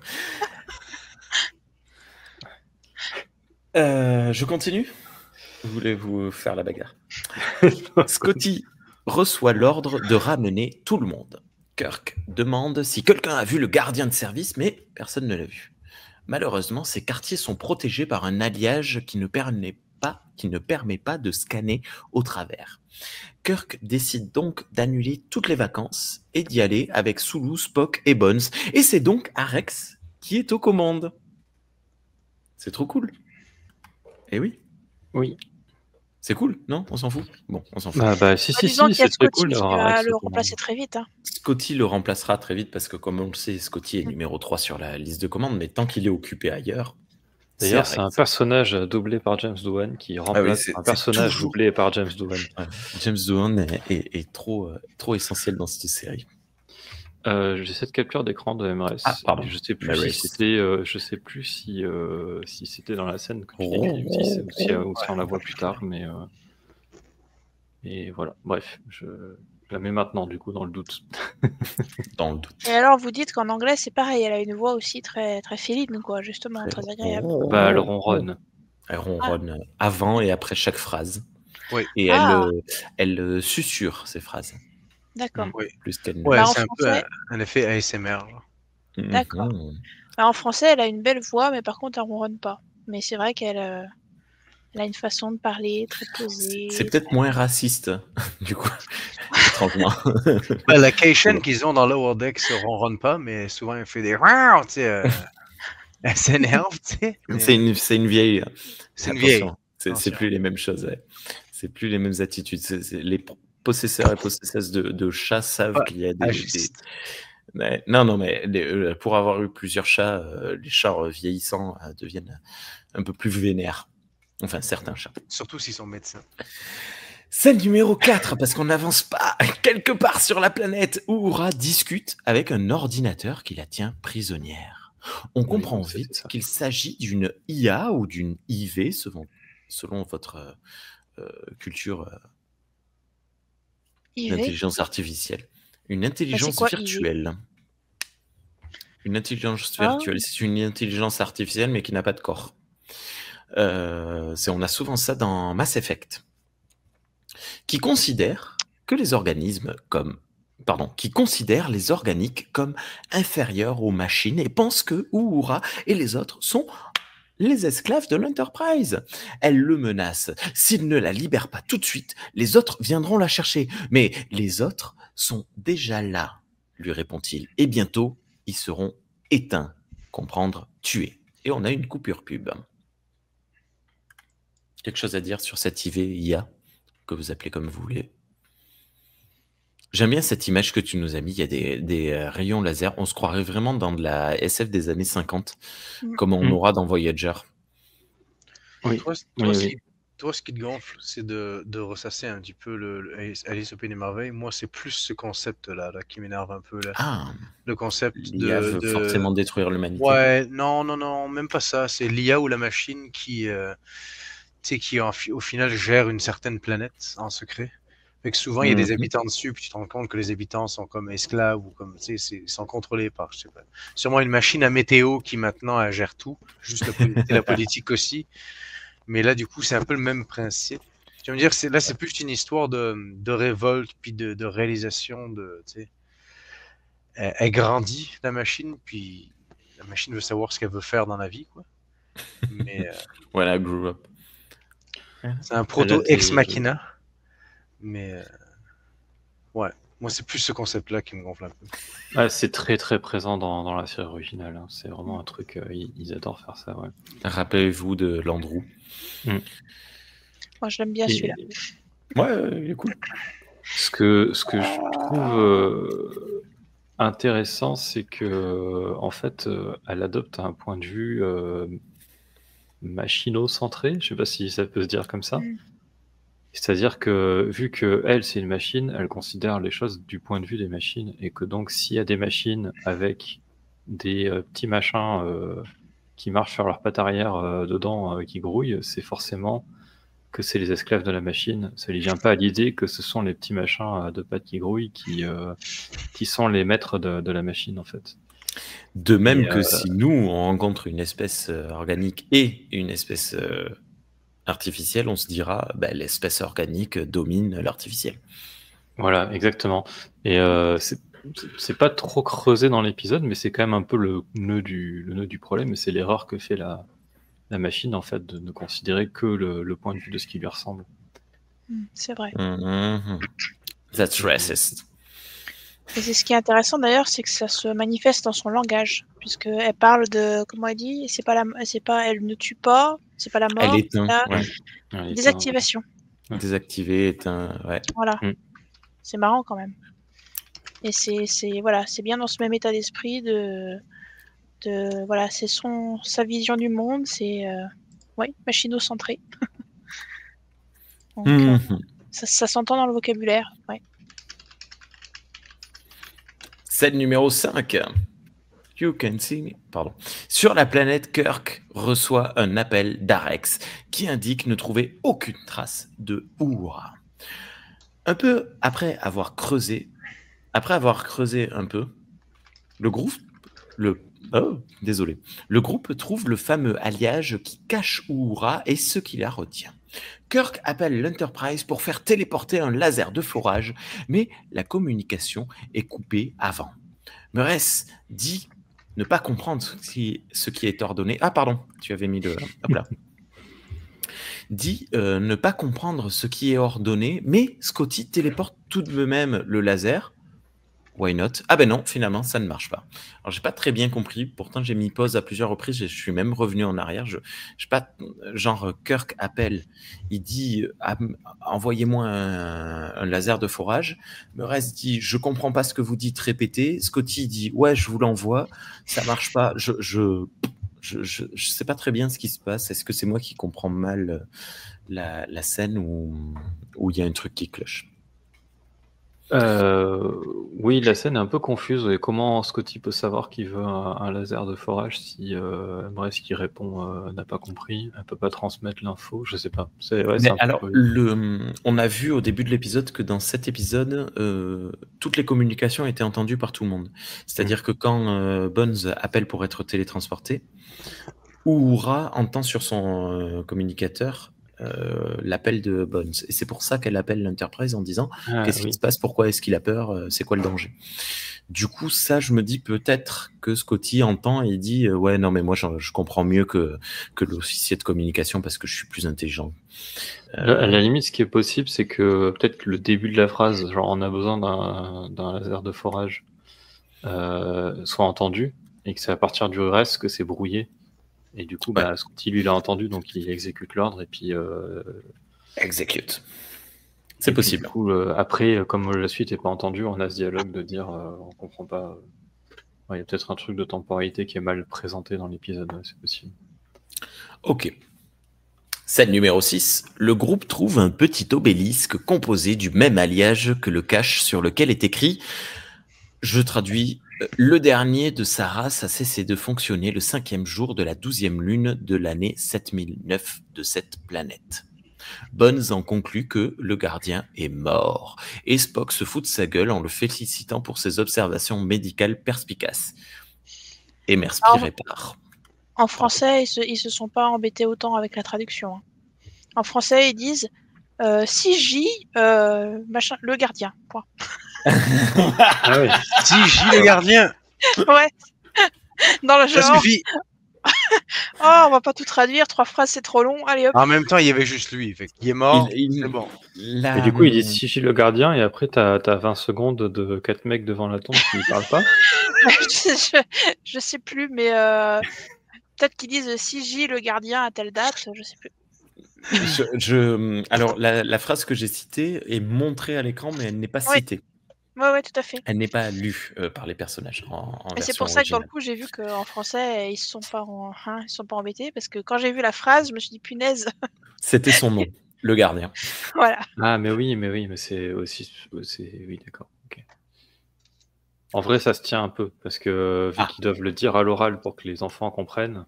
Je continue ? Voulez-vous faire la bagarre ? Scotty reçoit l'ordre de ramener tout le monde. Kirk demande si quelqu'un a vu le gardien de service, mais personne ne l'a vu. Malheureusement, ces quartiers sont protégés par un alliage qui ne permet pas de scanner au travers. Kirk décide donc d'annuler toutes les vacances et d'y aller avec Sulu, Spock et Bones. Et c'est donc Arex qui est aux commandes. C'est trop cool. Eh oui. Oui. C'est cool, non ? On s'en fout ? Bon, on s'en fout. Si, c'est très cool. Qui va le remplacer très vite. Hein. Scotty le remplacera très vite parce que, comme on le sait, Scotty est numéro 3 sur la liste de commandes, mais tant qu'il est occupé ailleurs... D'ailleurs, c'est un personnage doublé par James Doohan qui remplace un personnage doublé par James Doohan. Ouais. James Doohan est trop essentiel dans cette série. J'ai cette capture d'écran de MRS. Ah, pardon. Je sais plus si c'était dans la scène que tu décris ou si on la voit plus tard, mais et voilà. Bref, je la mets maintenant du coup dans le doute. Dans le doute. Et alors vous dites qu'en anglais c'est pareil, elle a une voix aussi très très féline quoi, justement, très agréable. Elle ronronne. Elle ronronne avant et après chaque phrase. Oui. Et elle susurre ses phrases. D'accord. Oui. Plus qu'elle c'est un peu un effet ASMR. D'accord. En français, elle a une belle voix, mais par contre, elle ronronne pas. Mais c'est vrai qu'elle a une façon de parler très posée. C'est peut-être moins raciste, du coup. Étrangement. La Keishan qu'ils ont dans Lower Decks ne ronronne pas, mais souvent elle fait des elle s'énerve, tu sais. C'est une vieille. C'est une vieille. C'est plus les mêmes choses. Ouais. C'est plus les mêmes attitudes. Les possesseurs et possesseuses de chats savent qu'il y a Non, mais pour avoir eu plusieurs chats, les chats vieillissants deviennent un peu plus vénères. Enfin, certains chats. Surtout s'ils sont médecins. Scène numéro 4, parce qu'on n'avance pas quelque part sur la planète. Uhura discute avec un ordinateur qui la tient prisonnière. On comprend vite qu'il s'agit d'une IA ou d'une IV, selon votre culture d'intelligence artificielle. Une intelligence virtuelle. Une intelligence virtuelle, c'est une intelligence artificielle mais qui n'a pas de corps. On a souvent ça dans Mass Effect. Qui considère les organiques comme inférieurs aux machines et pense que Uhura et les autres sont les esclaves de l'Enterprise. Elle le menace. S'il ne la libère pas tout de suite, les autres viendront la chercher. Mais les autres sont déjà là, lui répond-il. Et bientôt, ils seront éteints, comprendre, tués. Et on a une coupure pub. Quelque chose à dire sur cette IA que vous appelez comme vous voulez. J'aime bien cette image que tu nous as mis. Il y a des rayons laser. On se croirait vraiment dans de la SF des années 50, comme on aura dans Voyager. Oui. Toi, ce qui te gonfle, c'est de ressasser un petit peu Alice au Pays des Merveilles. Moi, c'est plus ce concept-là qui m'énerve un peu. Là. Le concept l'IA veut forcément détruire l'humanité. Ouais, non, même pas ça. C'est l'IA ou la machine qui au final gère une certaine planète en secret. Fait que souvent, il y a des habitants dessus, puis tu te rends compte que les habitants sont comme esclaves ou comme, sont contrôlés par, je sais pas. Sûrement une machine à météo qui maintenant elle gère tout, juste la politique aussi. Mais là, du coup, c'est un peu le même principe. Tu vas me dire, c'est plus une histoire de révolte, puis de réalisation, elle grandit, la machine, puis la machine veut savoir ce qu'elle veut faire dans la vie, quoi. Mais voilà, grew up. C'est un proto ex machina. Mais ouais, moi c'est plus ce concept-là qui me gonfle un peu. C'est très très présent dans la série originale. Hein. C'est vraiment un truc, ils adorent faire ça. Ouais. Rappelez-vous de Landru. Moi je l'aime bien celui-là. Ouais, il est cool. Ce que je trouve intéressant, c'est que en fait, elle adopte un point de vue machino-centré. Je sais pas si ça peut se dire comme ça. C'est-à-dire que, vu qu'elle, c'est une machine, elle considère les choses du point de vue des machines, et que donc, s'il y a des machines avec des petits machins qui marchent sur leurs pattes arrière dedans, qui grouillent, c'est forcément que c'est les esclaves de la machine. Ça lui vient pas à l'idée que ce sont les petits machins de pattes qui grouillent qui sont les maîtres de la machine, en fait. De même que si nous, on rencontre une espèce organique et une espèce artificielle, on se dira l'espèce organique domine l'artificiel. Voilà, exactement. Et c'est pas trop creusé dans l'épisode, mais c'est quand même un peu le nœud du problème, et c'est l'erreur que fait la machine, en fait, de ne considérer que le point de vue de ce qui lui ressemble. C'est vrai. That's racist. Et c'est ce qui est intéressant d'ailleurs, c'est que ça se manifeste dans son langage, puisqu'elle parle de, comment elle dit, elle ne tue pas, c'est pas la mort, elle éteint, désactivation. Désactiver, éteint, ouais. Voilà. C'est marrant quand même. Et c'est bien dans ce même état d'esprit c'est sa vision du monde, c'est machino-centré. Donc, ça s'entend dans le vocabulaire, ouais. Scène numéro 5. You can see me. Pardon. Sur la planète, Kirk reçoit un appel d'Arex qui indique ne trouver aucune trace de Uhura. Un peu après avoir creusé un peu, le groupe trouve le fameux alliage qui cache Uhura et ce qui la retient. Kirk appelle l'Enterprise pour faire téléporter un laser de forage, mais la communication est coupée avant. Meres dit ne pas comprendre ce qui est ordonné. Ah pardon, tu avais mis le... Hop là. Dit ne pas comprendre ce qui est ordonné, mais Scotty téléporte tout de même le laser Why not? Ah ben non, finalement, ça ne marche pas. Alors, j'ai pas très bien compris. Pourtant, j'ai mis pause à plusieurs reprises. Je suis même revenu en arrière. Je sais pas, genre, Kirk appelle. Il dit envoyez-moi un laser de forage. Murrez dit je comprends pas ce que vous dites, répétez. Scotty dit ouais, je vous l'envoie. Ça marche pas. Je sais pas très bien ce qui se passe. Est-ce que c'est moi qui comprends mal la scène où il y a un truc qui cloche? Oui, la scène est un peu confuse. Et comment Scotty peut savoir qu'il veut un laser de forage si Mrez qui répond n'a pas compris, elle peut pas transmettre l'info, je sais pas. Alors, on a vu au début de l'épisode que dans cet épisode, toutes les communications étaient entendues par tout le monde. C'est-à-dire que quand Bones appelle pour être télétransporté, Uhura entend sur son communicateur l'appel de Bones. Et c'est pour ça qu'elle appelle l'Enterprise en disant qu'est-ce qui se passe, pourquoi est-ce qu'il a peur, c'est quoi le danger. Du coup, ça, je me dis peut-être que Scotty entend et il dit ouais, non, mais moi, je comprends mieux que l'officier de communication parce que je suis plus intelligent. À la limite, ce qui est possible, c'est que peut-être que le début de la phrase, genre on a besoin d'un laser de forage, soit entendu et que c'est à partir du reste que c'est brouillé. Et du coup, Scotty, lui, l'a entendu, donc il exécute l'ordre, et puis... Exécute. C'est possible. Puis, du coup, après, comme la suite n'est pas entendue, on a ce dialogue de dire on comprend pas... Il y a peut-être un truc de temporalité qui est mal présenté dans l'épisode, c'est possible. Ok. Scène numéro 6. Le groupe trouve un petit obélisque composé du même alliage que le cache sur lequel est écrit, je traduis... Le dernier de sa race a cessé de fonctionner le 5e jour de la 12e lune de l'année 7009 de cette planète. Bones en conclut que le gardien est mort, et Spock se fout de sa gueule en le félicitant pour ses observations médicales perspicaces. Et Merspy répare. En français, ils se sont pas embêtés autant avec la traduction. En français, ils disent 6J, machin, le gardien. Point. Ah ouais. 6J le gardien. Ouais. Dans le genre. Ça suffit. Oh, on va pas tout traduire. 3 phrases, c'est trop long. Allez hop. En même temps, il y avait juste lui. Fait qu'il est mort. C'est bon. Et du coup, il dit 6J le gardien, et après, t'as 20 secondes de 4 mecs devant la tombe qui ne parlent pas. je sais plus, mais peut-être qu'ils disent 6J le gardien à telle date. Je sais plus. Alors, la phrase que j'ai citée est montrée à l'écran, mais elle n'est pas citée. Ouais, tout à fait. Elle n'est pas lue par les personnages en Et c'est pour ça originale. que dans le coup, j'ai vu qu'en français, ils se sont pas embêtés, parce que quand j'ai vu la phrase, je me suis dit punaise. C'était son nom, le gardien. Voilà. Ah, mais c'est aussi... Oui, d'accord. Okay. En vrai, ça se tient un peu, parce que vu qu'ils doivent le dire à l'oral pour que les enfants comprennent,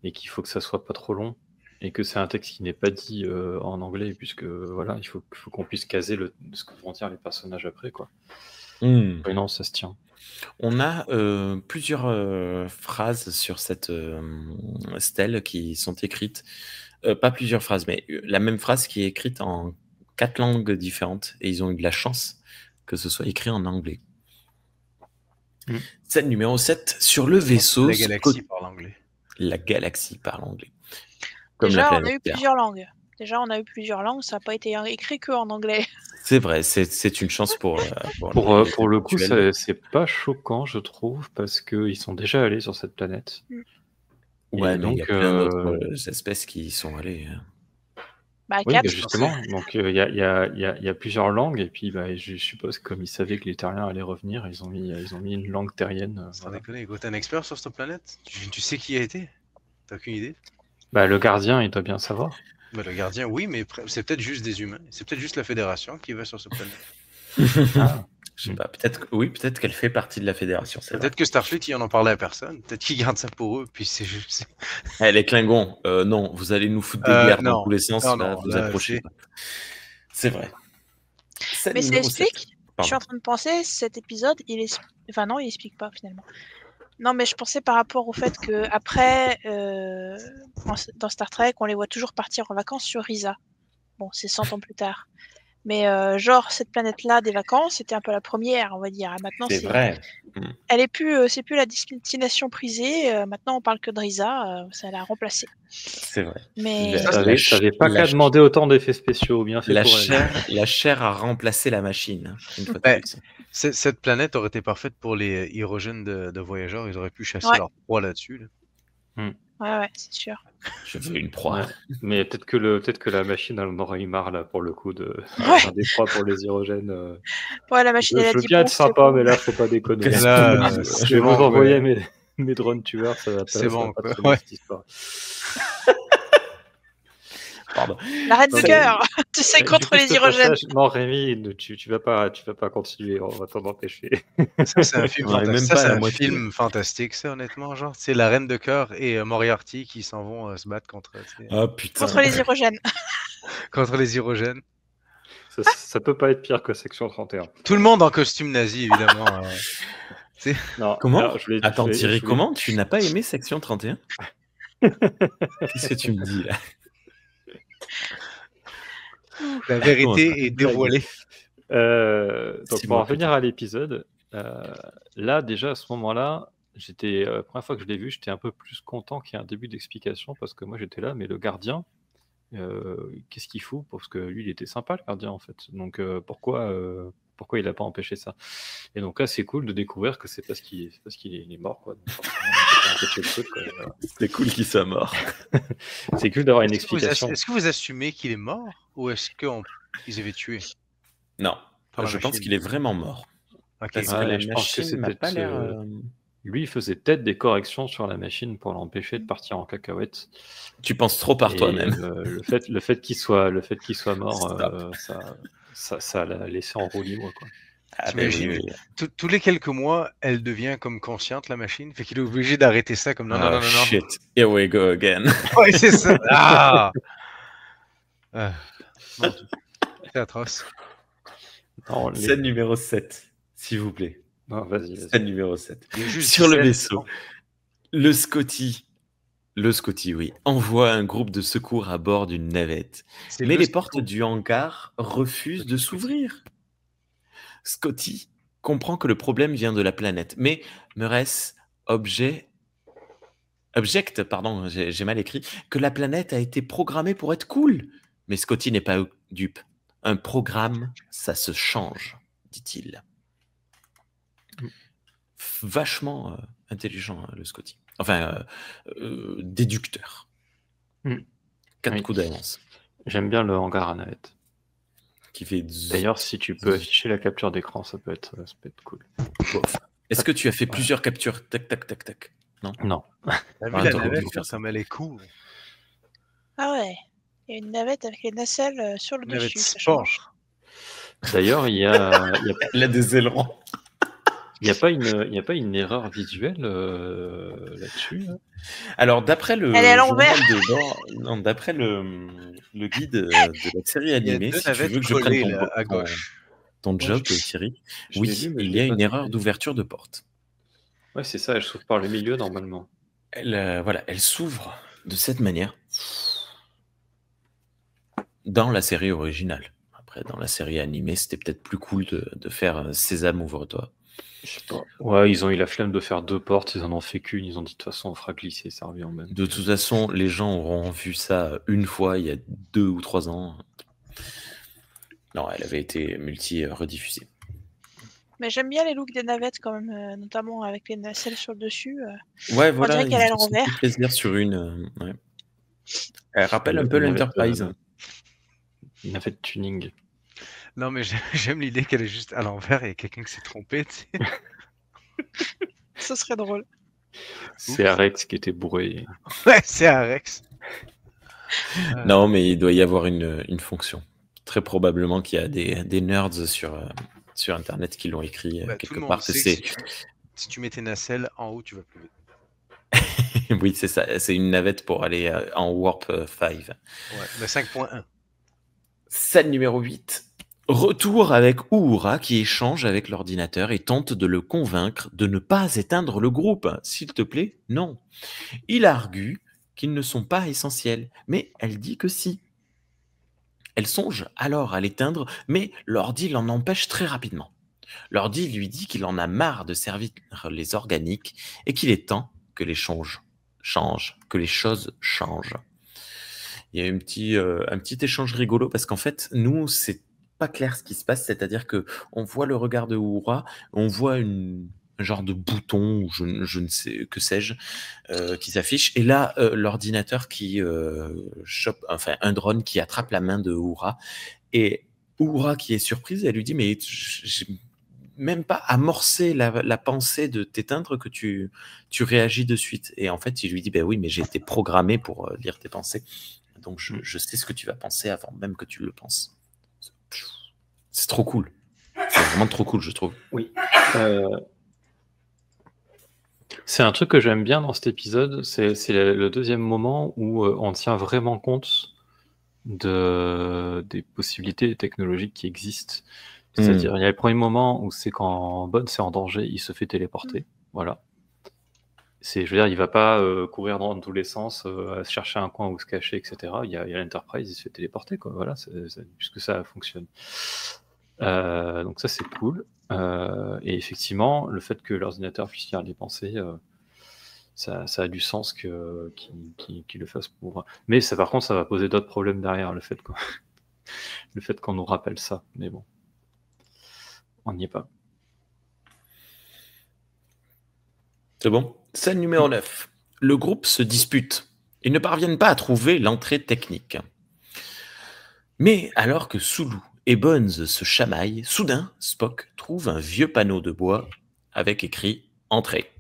et qu'il faut que ça soit pas trop long, et que c'est un texte qui n'est pas dit en anglais, puisque voilà, il faut qu'on puisse caser ce que vont dire les personnages après, quoi. Et non, ça se tient. On a plusieurs phrases sur cette stèle qui sont écrites, pas plusieurs phrases, mais la même phrase qui est écrite en 4 langues différentes, et ils ont eu de la chance que ce soit écrit en anglais. Scène numéro 7, sur le vaisseau... La galaxie parle anglais. La galaxie parle anglais. Déjà, on a eu plusieurs langues. Ça n'a pas été écrit que en anglais. C'est vrai, c'est une chance pour le coup, c'est pas choquant, je trouve, parce qu'ils sont déjà allés sur cette planète. Ouais, donc il y a plein d'autres espèces qui y sont allées. Oui, justement. Donc il y a plusieurs langues, et puis je suppose que comme ils savaient que les terriens allaient revenir, ils ont mis une langue terrienne. Sans déconner, Hugo, t'es un expert sur cette planète? Tu sais qui y a été? T'as aucune idée? Le gardien, il doit bien savoir. Le gardien, oui, mais c'est peut-être juste des humains. C'est peut-être juste la Fédération qui va sur cette planète. Je sais pas, peut-être qu'elle fait partie de la Fédération. Peut-être que Starfleet, ils en ont parlé à personne. Peut-être qu'ils gardent ça pour eux, puis c'est juste... les Klingons, non, vous allez nous foutre des guerres dans tous les sens, vous approchez pas. C'est vrai. Mais ça explique, je suis en train de penser, cet épisode, enfin non, il explique pas finalement. Non, mais je pensais par rapport au fait que après, dans Star Trek, on les voit toujours partir en vacances sur Risa. Bon, c'est 100 ans plus tard. Mais genre, cette planète-là des vacances, c'était un peu la première, on va dire. Maintenant, C'est vrai. Elle est plus, c'est plus la destination prisée. Maintenant, on parle que de Risa. Ça l'a remplacée. C'est vrai. Mais t'avais pas qu'à demander autant d'effets spéciaux, bien fait pour elle. La chair a remplacé la machine. Une fois de plus. Cette planète aurait été parfaite pour les hydrogènes de voyageurs. Ils auraient pu chasser leur proie là-dessus. Là. Ouais, c'est sûr. Je veux une proie. Ouais. Mais peut-être que la machine elle en aurait eu marre là pour le coup de faire des proies pour les hyrogènes. Ouais, la machine elle a je veux dit bien être sympa, mais là faut pas déconner. Là, je vais vous envoyer mes drones tueurs, ça va pas. C'est bon, pas trop cette histoire. Pardon. La reine de cœur. Tu sais, contre les hyrogènes. Non, Rémi, tu vas pas continuer. On va t'en empêcher. Ça, c'est un film fantastique. C'est un film fantastique, ça, honnêtement. Genre, c'est la reine de cœur et Moriarty qui s'en vont se battre contre. Contre les hyrogènes. Contre les hyrogènes. Ça peut pas être pire que Section 31. Tout le monde en costume nazi, évidemment. Non, comment Attends, Thierry, comment tu n'as pas aimé Section 31 Qu'est-ce que tu me dis là? La vérité est dévoilée. Donc pour en revenir à l'épisode, là déjà à ce moment-là, la première fois que je l'ai vu, j'étais un peu plus content qu'il y ait un début d'explication parce que moi j'étais là, mais le gardien, qu'est-ce qu'il fout? Parce que lui il était sympa le gardien en fait. Donc pourquoi il n'a pas empêché ça? Et donc là c'est cool de découvrir que c'est parce qu'il est mort quoi. C'est cool qu'il soit mort. C'est cool d'avoir une explication. Est-ce que vous assumez qu'il est mort ou est-ce qu'ils avaient tué? Non, je pense qu'il est vraiment mort. Okay. Parce que la machine n'a pas l'air... Lui, il faisait peut-être des corrections sur la machine pour l'empêcher de partir en cacahuète. Tu penses trop par toi-même. Le fait qu'il soit mort, ça l'a laissé en roue libre, quoi. Oui. Tous les quelques mois, elle devient comme consciente, la machine, fait qu'il est obligé d'arrêter ça comme non. Shit, here we go again. Ouais, c'est ça. Non, c'est atroce. Scène numéro 7, s'il vous plaît. Non, vas-y. Scène numéro 7. Sur le vaisseau, le Scotty, oui, envoie un groupe de secours à bord d'une navette. Mais les portes du hangar refusent de s'ouvrir. Scotty comprend que le problème vient de la planète, mais Muress objecte, j'ai mal écrit, que la planète a été programmée pour être cool. Mais Scotty n'est pas dupe. Un programme, ça se change, dit-il. Vachement intelligent, le Scotty. Enfin, déducteur. 4 coups d'avance. J'aime bien le hangar à navette. Qui fait... D'ailleurs, si tu peux afficher la capture d'écran, ça peut être cool. Est-ce que tu as fait plusieurs captures? Tac, tac, tac, tac. Non. T'as vu la navette, comme elle est cool. Ah ouais. Il y a une navette avec les nacelles sur le dessus. Ça change. D'ailleurs, il y a des ailerons. Il n'y a pas une erreur visuelle là-dessus. Alors, d'après le Elle est à l'envers. d'après le guide de la série animée, si tu veux que je prenne ton job, Thierry, oui, il y a une erreur d'ouverture de porte. Ouais, c'est ça, elle s'ouvre par le milieu normalement. Elle s'ouvre de cette manière dans la série originale. Après, dans la série animée, c'était peut-être plus cool de faire Sésame, ouvre-toi. Je sais pas. Ouais, ils ont eu la flemme de faire 2 portes, ils en ont fait qu'une, ils ont dit de toute façon on fera glisser, ça revient au même. De toute façon, les gens auront vu ça une fois il y a 2 ou 3 ans. Non, elle avait été multi-rediffusée. Mais j'aime bien les looks des navettes quand même, notamment avec les nacelles sur le dessus. Ouais, voilà, on dirait qu'elle est à l'envers. Plaisir sur une. Ouais. Elle rappelle un peu l'Enterprise. Une navette tuning. Non, mais j'aime l'idée qu'elle est juste à l'envers et quelqu'un qui s'est trompé. Tu sais. Ce serait drôle. C'est Arex qui était bourré. Ouais, c'est Arex. Non, mais il doit y avoir une fonction. Très probablement qu'il y a des nerds sur Internet qui l'ont écrit quelque part. Si tu mets tes nacelles en haut, tu vas plus vite. Oui, c'est ça. C'est une navette pour aller en Warp 5. Ouais, mais 5.1. Scène numéro 8. Retour avec Uhura qui échange avec l'ordinateur et tente de le convaincre de ne pas éteindre le groupe. S'il te plaît, non. Il argue qu'ils ne sont pas essentiels, mais elle dit que si. Elle songe alors à l'éteindre, mais l'ordi l'en empêche très rapidement. L'ordi lui dit qu'il en a marre de servir les organiques et qu'il est temps que les choses changent. Il y a un petit échange rigolo parce qu'en fait, nous, c'est pas clair ce qui se passe, c'est-à-dire que on voit le regard de Uhura, on voit un genre de bouton, ou je ne sais que sais-je, qui s'affiche, et là, l'ordinateur qui chope, enfin un drone qui attrape la main de Uhura, et Uhura qui est surprise, elle lui dit mais j'ai même pas amorcé la pensée de t'éteindre que tu réagis de suite. Et en fait, il lui dit ben oui, mais j'ai été programmé pour lire tes pensées. Donc je sais ce que tu vas penser avant même que tu le penses. C'est trop cool. C'est vraiment trop cool, je trouve. Oui. C'est un truc que j'aime bien dans cet épisode. C'est le deuxième moment où on tient vraiment compte des possibilités technologiques qui existent. C'est-à-dire, il y a le premier moment où c'est quand Bones est en danger, il se fait téléporter. Voilà. Je veux dire, il va pas courir dans tous les sens, chercher un coin où se cacher, etc. Il y a l'Enterprise, il se fait téléporter, quoi. Voilà, puisque ça fonctionne. Donc ça, c'est cool. Et effectivement, le fait que l'ordinateur puisse lire les pensées, ça a du sens qu'il le fasse pour... Mais ça, par contre, ça va poser d'autres problèmes derrière, le fait qu'on nous rappelle ça. Mais bon, on n'y est pas. C'est bon. Scène numéro 9. Le groupe se dispute. Ils ne parviennent pas à trouver l'entrée technique. Mais alors que Sulu et Bones se chamaillent, soudain, Spock trouve un vieux panneau de bois avec écrit « Entrée ».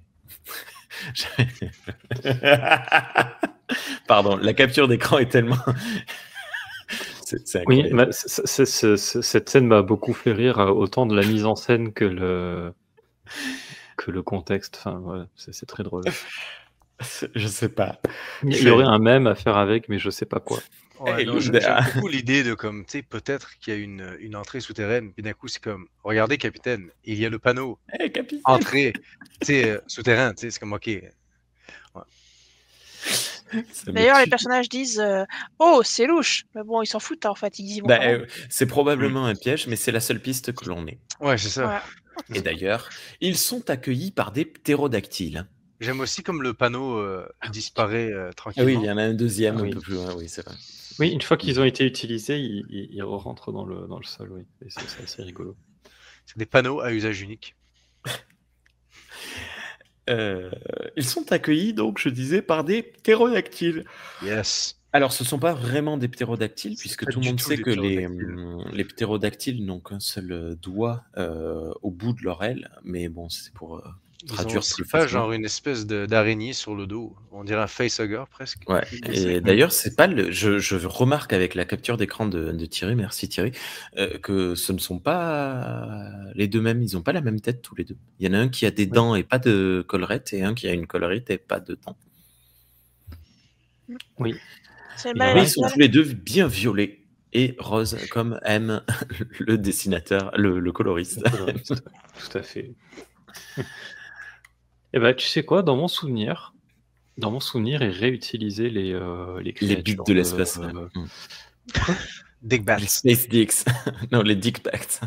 Pardon, la capture d'écran est tellement... c'est incroyable. Oui, cette scène m'a beaucoup fait rire, autant de la mise en scène que le contexte. Enfin, ouais, c'est très drôle. Je sais pas. Il y aurait un mème à faire avec, mais je sais pas quoi. Ouais, j'aime beaucoup l'idée de comme, tu sais, peut-être qu'il y a une entrée souterraine, puis d'un coup, c'est comme, regardez, capitaine, il y a le panneau, entrée, tu sais, souterrain, tu sais, c'est comme, ok. Ouais. D'ailleurs, les personnages disent oh, c'est louche. Mais bon, ils s'en foutent, hein, en fait. Ils y vont. C'est probablement un piège, mais c'est la seule piste que l'on ait. Ouais, c'est ça. Ouais. Et d'ailleurs, ils sont accueillis par des ptérodactyles. J'aime aussi comme le panneau disparaît tranquillement. Oui, il y en a un deuxième un peu plus loin, oui, c'est vrai. Oui, une fois qu'ils ont été utilisés, ils rentrent dans le sol, oui. Et c'est assez rigolo. C'est des panneaux à usage unique. Ils sont accueillis, donc, je disais, par des ptérodactyles. Yes. Alors, ce ne sont pas vraiment des ptérodactyles, puisque tout le monde sait que les ptérodactyles n'ont qu'un seul doigt au bout de leur aile, mais bon, c'est pour traduire plus facilement. Genre une espèce d'araignée sur le dos, on dirait un facehugger presque. Ouais. Et d'ailleurs, c'est pas je remarque avec la capture d'écran de Thierry, merci Thierry, que ce ne sont pas les deux mêmes, ils n'ont pas la même tête tous les deux. Il y en a un qui a des dents et pas de collerette, et un qui a une collerette et pas de dents. Oui. Ils sont tous les deux bien violets et roses, comme aime le dessinateur, le coloriste. Tout à fait. Et bah, tu sais quoi, dans mon souvenir, ils réutilisaient les bits de l'espace. Dickbats. Les Space Dicks. Non, les Dickbats.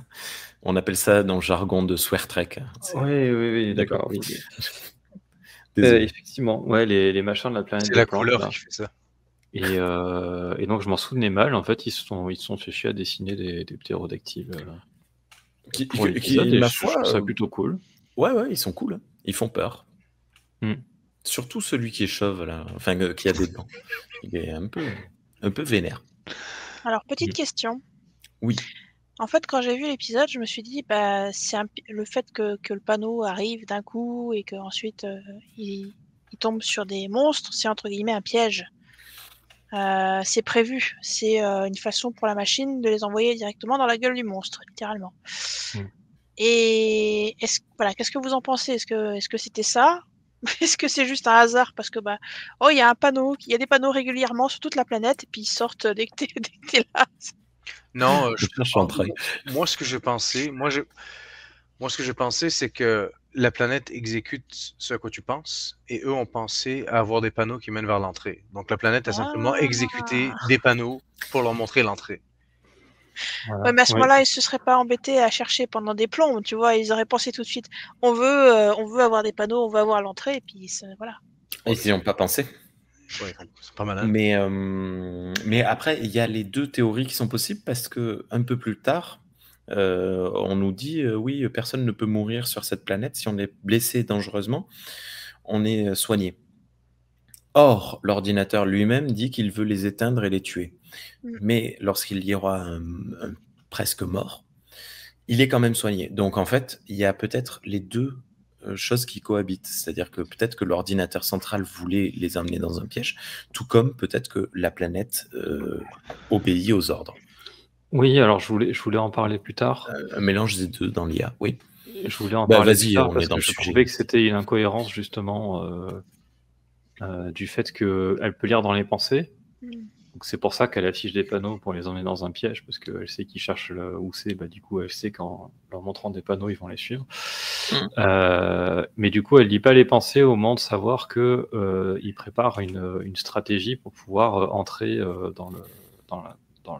On appelle ça dans le jargon de Swear Trek. Oui, d'accord. Oui. Effectivement, ouais, les machins de la planète. C'est la couleur qui fait ça. Et donc je m'en souvenais mal. En fait, ils se sont fait chier à dessiner des ptérodactyles. Qui ma foi, je trouve ça plutôt cool. Ouais, ils sont cool. Ils font peur. Surtout celui qui est chauve, là. Enfin, qui a des dents. Il est un peu vénère. Alors, petite question. Oui. En fait, quand j'ai vu l'épisode, je me suis dit, c'est le fait que le panneau arrive d'un coup et qu'ensuite il tombe sur des monstres, c'est entre guillemets un piège. C'est prévu. C'est une façon pour la machine de les envoyer directement dans la gueule du monstre, littéralement. Et qu'est-ce que vous en pensez ? Est-ce que c'était ça ? Est-ce que c'est juste un hasard ? Parce que il y a il y a des panneaux régulièrement sur toute la planète et puis ils sortent dès que t'es là. Non, moi ce que je pensais, c'est que la planète exécute ce à quoi tu penses, et eux ont pensé à avoir des panneaux qui mènent vers l'entrée. Donc la planète a simplement exécuté des panneaux pour leur montrer l'entrée. Voilà. Ouais, mais à ce moment-là, ils se seraient pas embêtés à chercher pendant des plombs, tu vois. Ils auraient pensé tout de suite. On veut avoir des panneaux, on veut avoir l'entrée, et puis voilà. Ils n'y ont pas pensé. Ouais, c'est pas malin. Mais après, il y a les deux théories qui sont possibles parce que un peu plus tard, on nous dit oui, personne ne peut mourir sur cette planète. Si on est blessé dangereusement, on est soigné. Or, l'ordinateur lui-même dit qu'il veut les éteindre et les tuer. Mais lorsqu'il y aura un presque mort, il est quand même soigné. Donc en fait, il y a peut-être les deux choses qui cohabitent. C'est-à-dire que peut-être que l'ordinateur central voulait les emmener dans un piège, tout comme peut-être que la planète obéit aux ordres. Oui, alors je voulais en parler plus tard. Un mélange des deux dans l'IA, oui. Je voulais en parler plus tard parce que je sujet. trouvais que c'était une incohérence justement du fait qu'elle peut lire dans les pensées. Donc c'est pour ça qu'elle affiche des panneaux pour les emmener dans un piège, parce qu'elle sait qu'ils cherchent où c'est, du coup elle sait qu'en leur montrant des panneaux, ils vont les suivre. Mais du coup, elle lit pas les pensées au moment de savoir qu'ils préparent une stratégie pour pouvoir entrer dans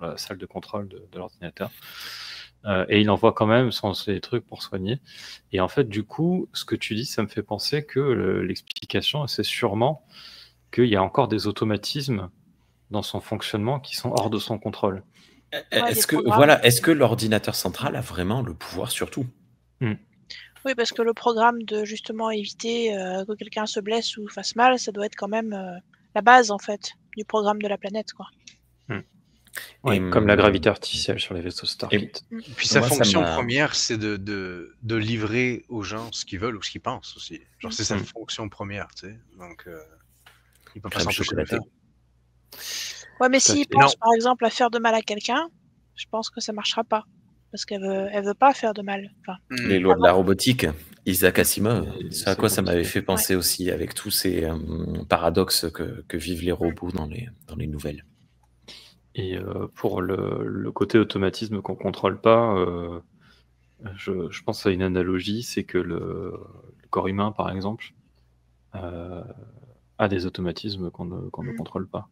la salle de contrôle de l'ordinateur. Et il envoie quand même ses trucs pour soigner. Et en fait, du coup, ce que tu dis, ça me fait penser que l'explication, c'est sûrement qu'il y a encore des automatismes dans son fonctionnement qui sont hors de son contrôle. Est-ce que l'ordinateur central a vraiment le pouvoir sur tout ? Oui, parce que le programme de justement éviter que quelqu'un se blesse ou fasse mal, ça doit être quand même la base en fait du programme de la planète, quoi. Oui, comme la gravité artificielle sur les vaisseaux Starfleet. Et puis sa fonction première, c'est de livrer aux gens ce qu'ils veulent ou ce qu'ils pensent aussi. Genre c'est sa fonction première, tu sais. Donc il peut pas s'empêcher de le faire. Ouais, mais s'il pense par exemple à faire de mal à quelqu'un, je pense que ça marchera pas. Parce qu'elle veut pas faire de mal. Enfin, les lois de la robotique, Isaac Asimov, c'est à quoi ça m'avait fait penser aussi avec tous ces paradoxes que vivent les robots dans les nouvelles. Et pour le côté automatisme qu'on contrôle pas, je pense à une analogie, c'est que le corps humain, par exemple, a des automatismes qu'on ne contrôle pas.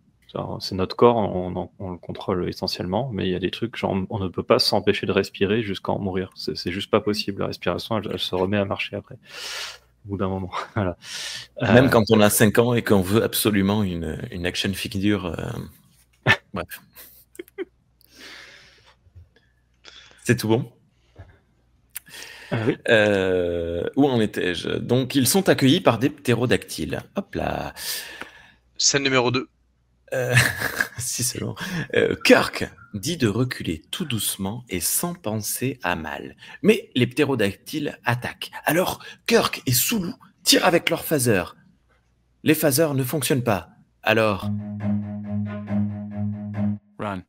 C'est notre corps, on le contrôle essentiellement, mais il y a des trucs, genre on ne peut pas s'empêcher de respirer jusqu'à en mourir. C'est juste pas possible. La respiration, elle se remet à marcher après, au bout d'un moment. Voilà. Même quand on a 5 ans et qu'on veut absolument une action figure. Bref. C'est tout bon ? Oui. Où en étais-je ? Donc, ils sont accueillis par des ptérodactyles. Hop là. Scène numéro 2. Si seulement. Kirk dit de reculer tout doucement et sans penser à mal. Mais les ptérodactyles attaquent. Alors, Kirk et Sulu tirent avec leurs phasers. Les phasers ne fonctionnent pas. Alors... Run.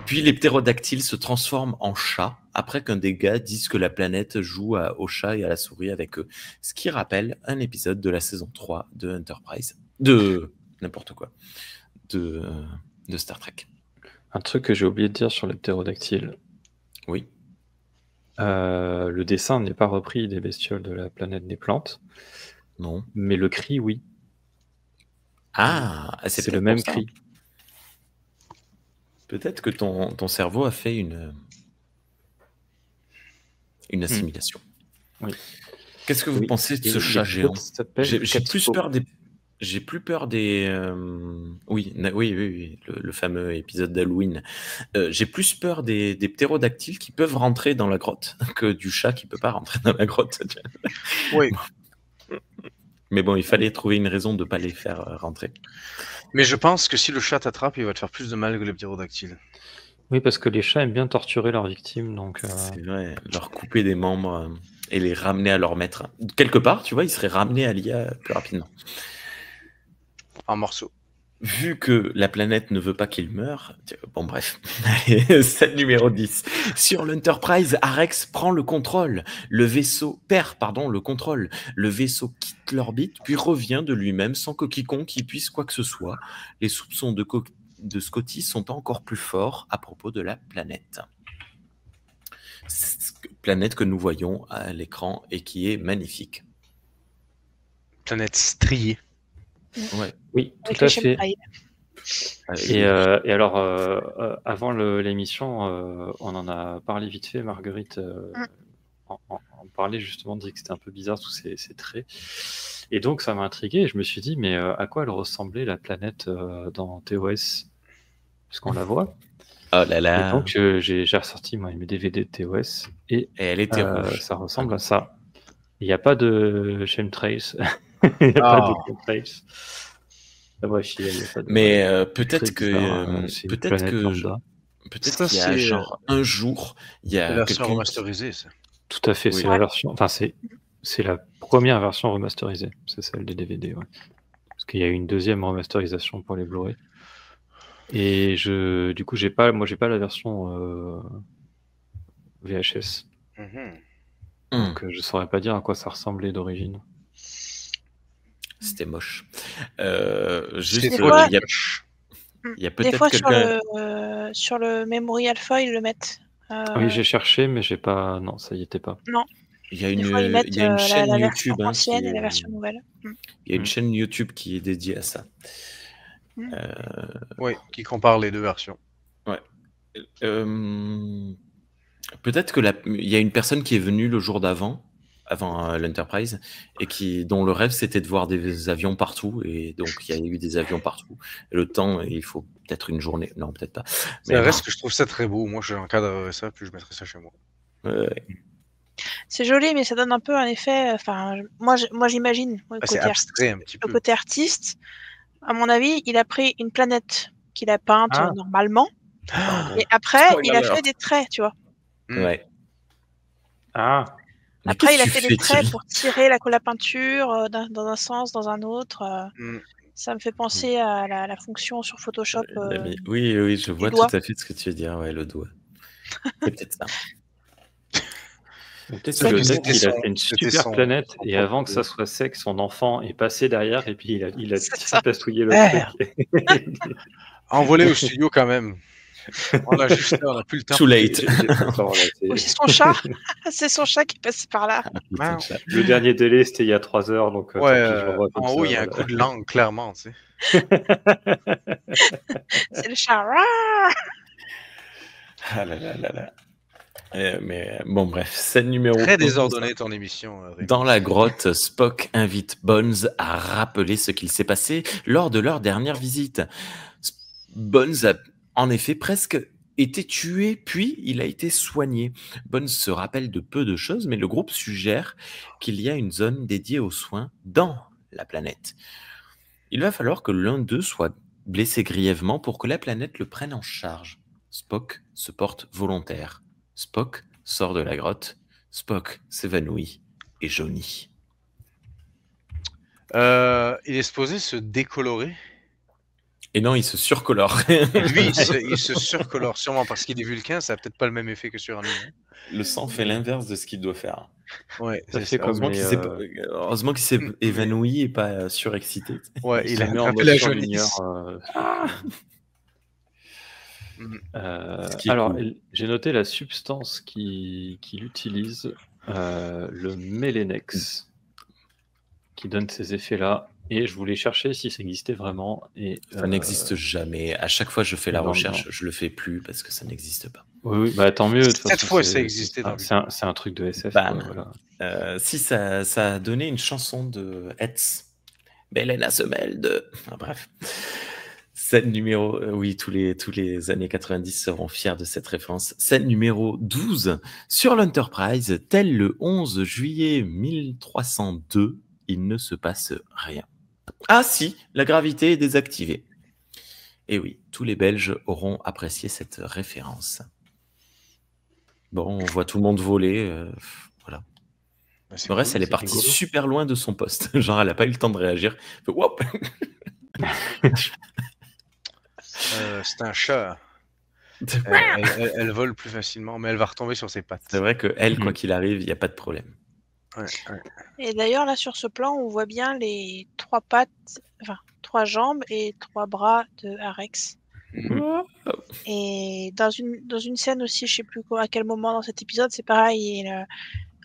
Puis les ptérodactyles se transforment en chats après qu'un des gars dise que la planète joue au chat et à la souris avec eux. Ce qui rappelle un épisode de la saison 3 de Enterprise. De n'importe quoi. De Star Trek. Un truc que j'ai oublié de dire sur les ptérodactyles. Oui. Le dessin n'est pas repris des bestioles de la planète des plantes. Non. Mais le cri, oui. Ah, c'est le même cri. Peut-être que ton cerveau a fait une assimilation. Oui. Qu'est-ce que vous pensez de ce chat géant ? J'ai plus peur des... Oui, le fameux épisode d'Halloween. J'ai plus peur des ptérodactyles qui peuvent rentrer dans la grotte que du chat qui peut pas rentrer dans la grotte. Oui. Mais bon, il fallait trouver une raison de ne pas les faire rentrer. Mais je pense que si le chat t'attrape, il va te faire plus de mal que les ptérodactyles. Oui, parce que les chats aiment bien torturer leurs victimes. Donc, c'est vrai, leur couper des membres et les ramener à leur maître. Quelque part, tu vois, ils seraient ramenés à l'IA plus rapidement. En morceaux. Vu que la planète ne veut pas qu'il meure, bon bref, allez, scène numéro 10. Sur l'Enterprise, Arex prend le contrôle. Le vaisseau perd le contrôle. Le vaisseau quitte l'orbite, puis revient de lui-même sans que quiconque y puisse quoi que ce soit. Les soupçons de Scotty sont encore plus forts à propos de la planète. Planète que nous voyons à l'écran et qui est magnifique. Planète striée. Ouais. Oui, tout à fait. Et alors, avant l'émission, on en a parlé vite fait, Marguerite en parlait justement, disait que c'était un peu bizarre tous ces traits. Et donc, ça m'a intrigué et je me suis dit, mais à quoi elle ressemblait la planète dans TOS? Puisqu'on la voit. Oh là là. Et donc, j'ai ressorti moi, mes DVD de TOS et elle était rouge. Ça ressemble à ça. Il n'y a pas de chemtrails. Il n'y a pas de chemtrails. Bref, il y a pas de, mais peut-être que peut-être qu'il y a genre un jour, il y a la version remasterisée. Ça. Tout à fait, c'est la version. Enfin, c'est la première version remasterisée. C'est celle des DVD, ouais. Parce qu'il y a eu une deuxième remasterisation pour les Blu-ray. Et du coup, j'ai pas la version VHS. Donc, je saurais pas dire à quoi ça ressemblait d'origine. C'était moche. Juste, il y a peut-être des fois sur le Memory Alpha, ils le mettent. Oui, j'ai cherché, mais j'ai pas. Non, ça y était pas. Non. Il y a une chaîne la YouTube ancienne et la version nouvelle. Il y a une chaîne YouTube qui est dédiée à ça. Oui, qui compare les deux versions. Ouais. Peut-être que il y a une personne qui est venue le jour avant l'Enterprise, et dont le rêve c'était de voir des avions partout, et donc il y a eu des avions partout. Et le temps, il faut peut-être une journée. Non, peut-être pas. Mais reste que je trouve ça très beau. Moi, j'encadrerais ça, puis je mettrais ça chez moi. C'est joli, mais ça donne un peu un effet. Enfin, moi j'imagine c'est abstrait un petit peu. Le côté artiste. À mon avis, il a pris une planète qu'il a peinte normalement, et après il a fait des traits, tu vois. Ouais. Après, il a fait des traits pour tirer la peinture dans un sens, dans un autre. Ça me fait penser à la fonction sur Photoshop. Oui, je vois tout à fait ce que tu veux dire. Ouais, le doigt. C'est peut-être ça. Peut-être que le deck, il a fait une super planète, et avant que ça soit sec, son enfant est passé derrière, et puis il a tapastouillé le truc. Envolé au studio quand même. On a plus le temps. Too late. C'est son chat. C'est son chat qui est passé par là. Le dernier délai, c'était il y a 3 heures. Donc, en haut, il y a un coup de langue, clairement. Tu sais. C'est le chat. Ah là là là là. Mais bon, bref, scène numéro 1. Très désordonnée ton émission. Dans la grotte, Spock invite Bones à rappeler ce qu'il s'est passé lors de leur dernière visite. Bones a en effet presque été tué, puis il a été soigné. Bones se rappelle de peu de choses, mais le groupe suggère qu'il y a une zone dédiée aux soins dans la planète. Il va falloir que l'un d'eux soit blessé grièvement pour que la planète le prenne en charge. Spock se porte volontaire. Spock sort de la grotte. Spock s'évanouit et jaunit. Il est supposé se décolorer. Et non, il se surcolore. Lui, il se surcolore sûrement parce qu'il est vulcain, ça n'a peut-être pas le même effet que sur un humain. Le sang fait l'inverse de ce qu'il doit faire. Ouais, heureusement qu'il s'est évanoui et pas surexcité. Ouais, il a mis la jaunisse. Alors, j'ai noté la substance qu'il utilise, le Mélénex, qui donne ces effets-là. Et je voulais chercher si ça existait vraiment. Et, ça n'existe jamais. À chaque fois que je fais la recherche, je le fais plus parce que ça n'existe pas. Oui, bah tant mieux. Cette fois, ça existait. C'est un truc de SF. Voilà. Si ça a donné une chanson de Hetz. Belena semelle de. Bref. Scène numéro. Oui, tous les années 90 seront fiers de cette référence. Scène numéro 12. Sur l'Enterprise, tel le 11 juillet 1302, il ne se passe rien. Ah si, la gravité est désactivée. Et oui, tous les Belges auront apprécié cette référence. Bon, on voit tout le monde voler. Voilà. Le reste, elle est partie super loin de son poste. Genre, elle n'a pas eu le temps de réagir. Wop. C'est un chat. Elle vole plus facilement, mais elle va retomber sur ses pattes. C'est vrai qu'elle, quoi qu'il arrive, il n'y a pas de problème. Ouais. Et d'ailleurs, là, sur ce plan, on voit bien les 3 jambes et 3 bras de Arex. Et dans une scène aussi, je sais plus à quel moment dans cet épisode, c'est pareil.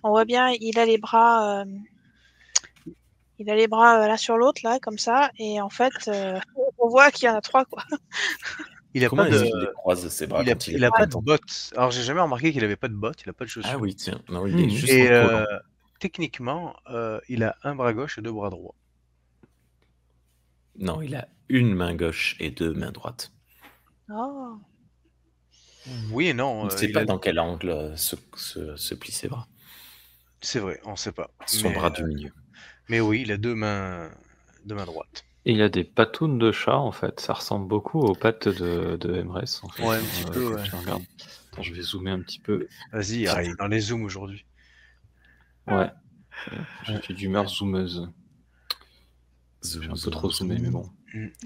On voit bien, il a les bras l'un sur l'autre là, comme ça, et en fait, on voit qu'il y en a 3, quoi. Il a Comment pas est-ce de, qu'il les croise, ses bras, quand il il est a pas pas de content? bottes. Alors, j'ai jamais remarqué qu'il avait pas de bottes, il a pas de Ah chaussures. oui, tiens. Non, il est juste Et en collant. techniquement, il a un bras gauche et 2 bras droits. Non, il a une main gauche et 2 mains droites. Oh. Oui et non. On ne sait pas dans quel angle se plient ses bras. C'est vrai, on sait pas. Son bras du milieu. Mais oui, il a 2 mains droites. Et il a des patounes de chat, en fait. Ça ressemble beaucoup aux pattes de MRS, en fait. Ouais, un petit peu, ouais. Je regarde. Attends, je vais zoomer un petit peu. Vas-y, il est dans les zooms aujourd'hui. Ouais. Je suis d'humeur zoomeuse. J'ai un peu trop zoomé, mais bon.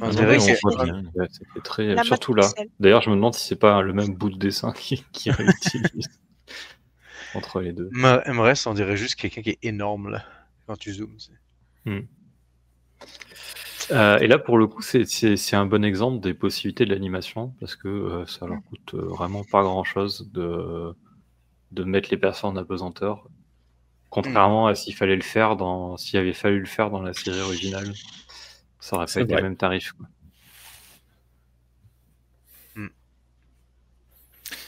On dirait que c'est c'était très... Surtout là. D'ailleurs, je me demande si c'est pas le même bout de dessin qui réutilise entre les deux. MRS, on dirait juste quelqu'un qui est énorme là quand tu zoomes. Et là, pour le coup, c'est un bon exemple des possibilités de l'animation parce que ça leur coûte vraiment pas grand-chose de mettre les personnes en apesanteur, contrairement à s'il avait fallu le faire dans la série originale, ça aurait pas été le même tarif, quoi.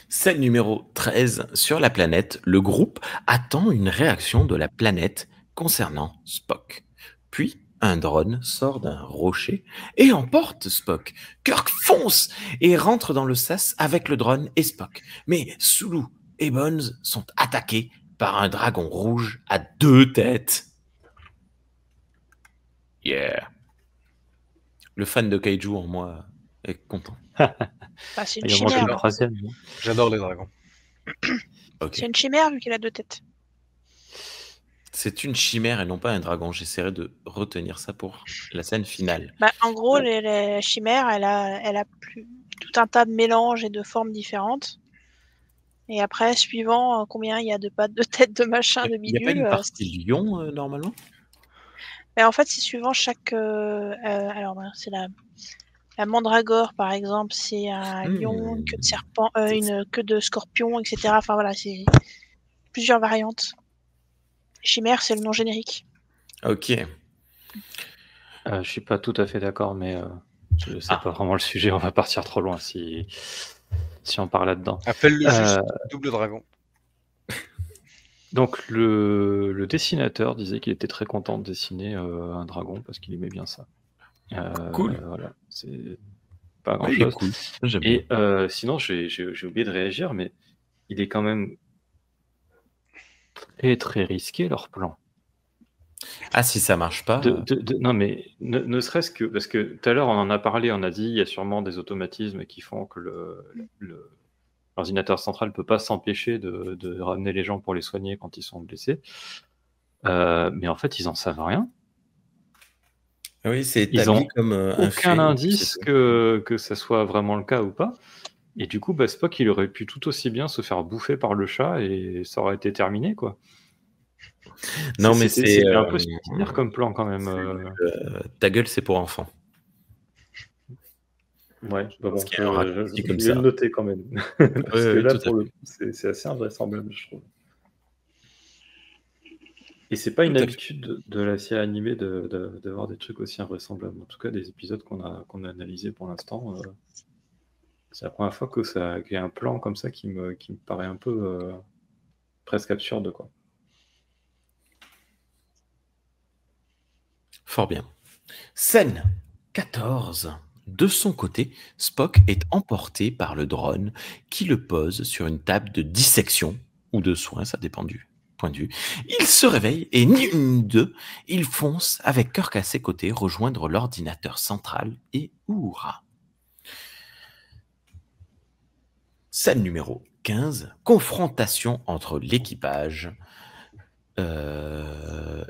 Scène numéro 13. Sur la planète, le groupe attend une réaction de la planète concernant Spock. Puis, un drone sort d'un rocher et emporte Spock. Kirk fonce et rentre dans le sas avec le drone et Spock. Mais Sulu et Bones sont attaqués par un dragon rouge à 2 têtes. Yeah. Le fan de Kaiju en moi est content. C'est une chimère. J'adore les dragons. Okay. C'est une chimère vu qu'il a 2 têtes. C'est une chimère et non pas un dragon. J'essaierai de retenir ça pour la scène finale. En gros, les chimères, elle a tout un tas de mélanges et de formes différentes. Et après, suivant combien il y a de pattes, de têtes, de machin, de bidule. Il n'y a pas une partie lion normalement? En fait, c'est suivant chaque. Alors, c'est la mandragore, par exemple, c'est un lion, une queue de serpent, une queue de scorpion, etc. Enfin voilà, c'est plusieurs variantes. Chimère, c'est le nom générique. Ok. Je suis pas tout à fait d'accord, mais c'est pas vraiment le sujet. On va partir trop loin si on parle là-dedans. Appelle-le juste double dragon. Donc le dessinateur disait qu'il était très content de dessiner un dragon parce qu'il aimait bien ça. Cool. Voilà, c'est pas grand-chose. Cool. Et sinon, j'ai oublié de réagir, mais il est quand même très très risqué leur plan. Ah, si ça marche pas. Non, mais ne serait-ce que parce que tout à l'heure on en a parlé, on a dit il y a sûrement des automatismes qui font que l'ordinateur central ne peut pas s'empêcher de ramener les gens pour les soigner quand ils sont blessés. Mais en fait, ils en savent rien. Oui, c'est ils ont comme aucun indice que ça soit vraiment le cas ou pas. Et du coup, Spock, il aurait pu tout aussi bien se faire bouffer par le chat et ça aurait été terminé, quoi. Non, mais c'est un peu similaire comme plan quand même. Ta gueule, c'est pour enfants. Ouais, bon, je vais le noter quand même. Parce que là, pour le coup, c'est assez invraisemblable, je trouve. Et c'est pas une habitude de la série animée d'avoir des trucs aussi invraisemblables. En tout cas, des épisodes qu'on a analysés pour l'instant, c'est la première fois qu'il y a un plan comme ça qui me paraît un peu presque absurde, quoi. Fort bien. Scène 14. De son côté, Spock est emporté par le drone qui le pose sur une table de dissection ou de soins, ça dépend du point de vue. Il se réveille et ni une ni deux, il fonce avec Kirk à ses côtés rejoindre l'ordinateur central et Uhura. Scène numéro 15. Confrontation entre l'équipage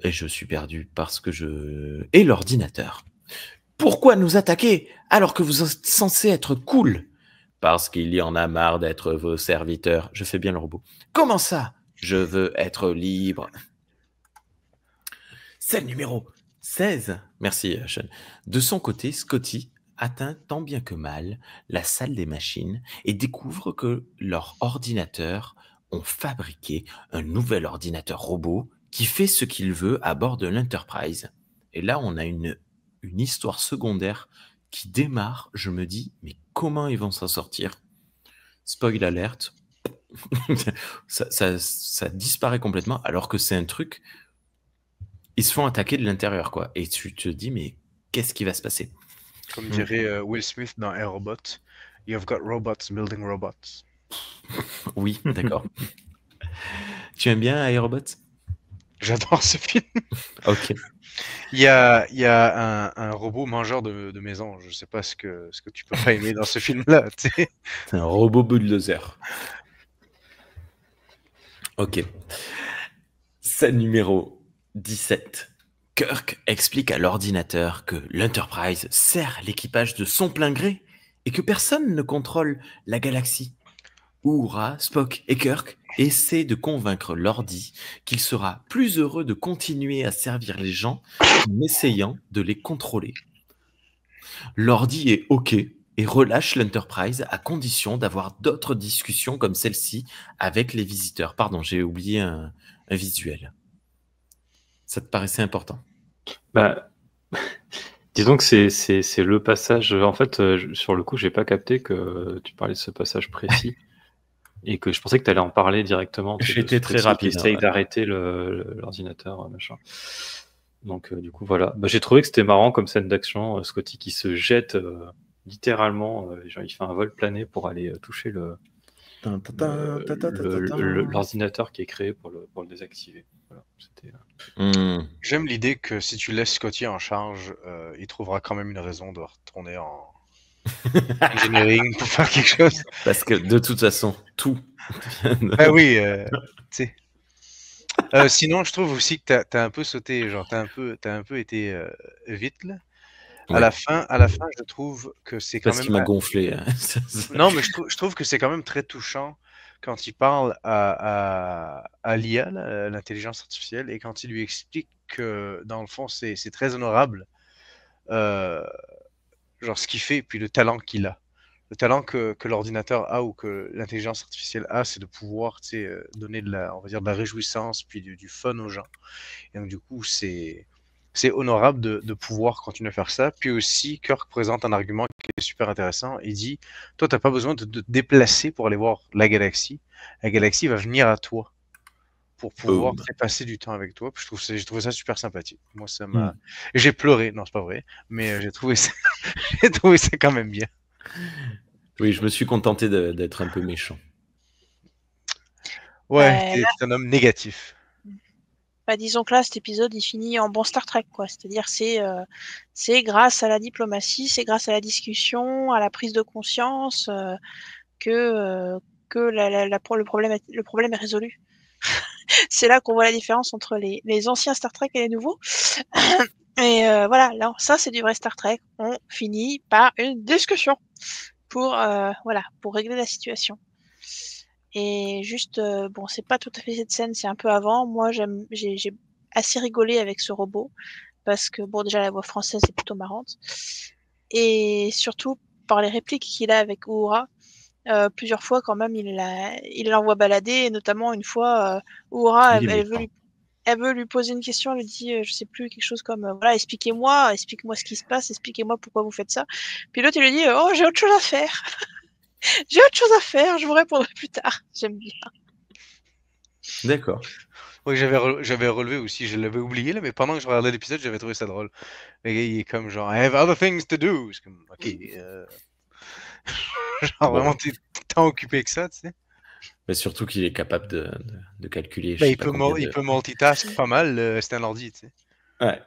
et je suis perdu parce que et l'ordinateur. Pourquoi nous attaquer alors que vous êtes censé être cool? Parce qu'il y en a marre d'être vos serviteurs. Je fais bien le robot. Comment ça? Je veux être libre. Scène numéro 16. Merci, Sean. De son côté, Scotty atteint tant bien que mal la salle des machines et découvre que leurs ordinateurs ont fabriqué un nouvel ordinateur robot qui fait ce qu'il veut à bord de l'Enterprise. Et là, on a une histoire secondaire qui démarre, je me dis, mais comment ils vont s'en sortir? Spoil alert, ça disparaît complètement, alors que c'est un truc, ils se font attaquer de l'intérieur, quoi. Et tu te dis, mais qu'est-ce qui va se passer? Comme dirait Will Smith dans iRobot, you've got robots building robots. Oui, d'accord. Tu aimes bien iRobot? J'adore ce film. Ok. Il y a un robot mangeur de maison. Je sais pas ce que tu peux pas aimer dans ce film-là. C'est un robot bulldozer. Ok. Scène numéro 17. Kirk explique à l'ordinateur que l'Enterprise sert l'équipage de son plein gré et que personne ne contrôle la galaxie. Uhura, Spock et Kirk essaient de convaincre l'ordi qu'il sera plus heureux de continuer à servir les gens qu'en essayant de les contrôler. L'ordi est OK et relâche l'Enterprise à condition d'avoir d'autres discussions comme celle-ci avec les visiteurs. Pardon, j'ai oublié un visuel. Ça te paraissait important? Bah, disons que c'est le passage. En fait, sur le coup, j'ai pas capté que tu parlais de ce passage précis et que je pensais que tu allais en parler directement. J'étais très rapide. Essaye d'arrêter l'ordinateur, machin. Donc, du coup, voilà. Bah, j'ai trouvé que c'était marrant comme scène d'action. Scotty qui se jette littéralement, genre, il fait un vol plané pour aller toucher l'ordinateur qui est créé pour le désactiver. Voilà, J'aime l'idée que si tu laisses Scotty en charge, il trouvera quand même une raison de retourner en engineering pour faire quelque chose. Parce que de toute façon, tout. Ah oui, tu sais. Sinon, je trouve aussi que t'as un peu sauté, genre t'as un peu été vite là. À la fin, je trouve que c'est quand même. Parce qu'il m'a gonflé. Hein. Non, mais je trouve que c'est quand même très touchant quand il parle à l'IA, l'intelligence artificielle, et quand il lui explique que dans le fond, c'est très honorable, genre ce qu'il fait, puis le talent qu'il a. Le talent que l'ordinateur a ou que l'intelligence artificielle a, c'est de pouvoir donner on va dire de la réjouissance puis du fun aux gens. Et donc du coup, c'est honorable de pouvoir continuer à faire ça. Puis aussi, Kirk présente un argument qui est super intéressant. Il dit, toi, tu n'as pas besoin de te déplacer pour aller voir la galaxie. La galaxie va venir à toi pour pouvoir passer du temps avec toi. Puis j'ai trouvé ça super sympathique. Moi, ça m'a... J'ai pleuré, non, c'est pas vrai, mais j'ai trouvé ça quand même bien. Oui, je me suis contenté d'être un peu méchant. Ouais, t'es un homme négatif. Bah, disons que là, cet épisode, il finit en bon Star Trek, quoi. C'est-à-dire, c'est grâce à la diplomatie, c'est grâce à la discussion, à la prise de conscience que le problème est résolu. C'est là qu'on voit la différence entre les anciens Star Trek et les nouveaux. Et voilà, là, ça, c'est du vrai Star Trek. On finit par une discussion pour régler la situation. Et juste, bon, c'est pas tout à fait cette scène, c'est un peu avant. Moi, j'ai assez rigolé avec ce robot parce que, bon, déjà, la voix française est plutôt marrante. Et surtout, par les répliques qu'il a avec Uhura, plusieurs fois, quand même, il l'envoie balader. Et notamment, une fois, Uhura, elle veut lui poser une question. Elle lui dit, je sais plus, quelque chose comme, voilà, expliquez-moi ce qui se passe, expliquez-moi pourquoi vous faites ça. Puis l'autre, il lui dit, oh, j'ai autre chose à faire. J'ai autre chose à faire, je vous répondrai plus tard. J'aime bien. D'accord. Oui, j'avais relevé aussi, je l'avais oublié, là, mais pendant que je regardais l'épisode, j'avais trouvé ça drôle. Le gars, il est comme genre, I have other things to do. C'est comme, ok. Genre, vraiment, t'es tant occupé que ça, tu sais. Mais surtout qu'il est capable de calculer. Ben, il peut multitask pas mal, c'est un ordi, tu sais. Ouais.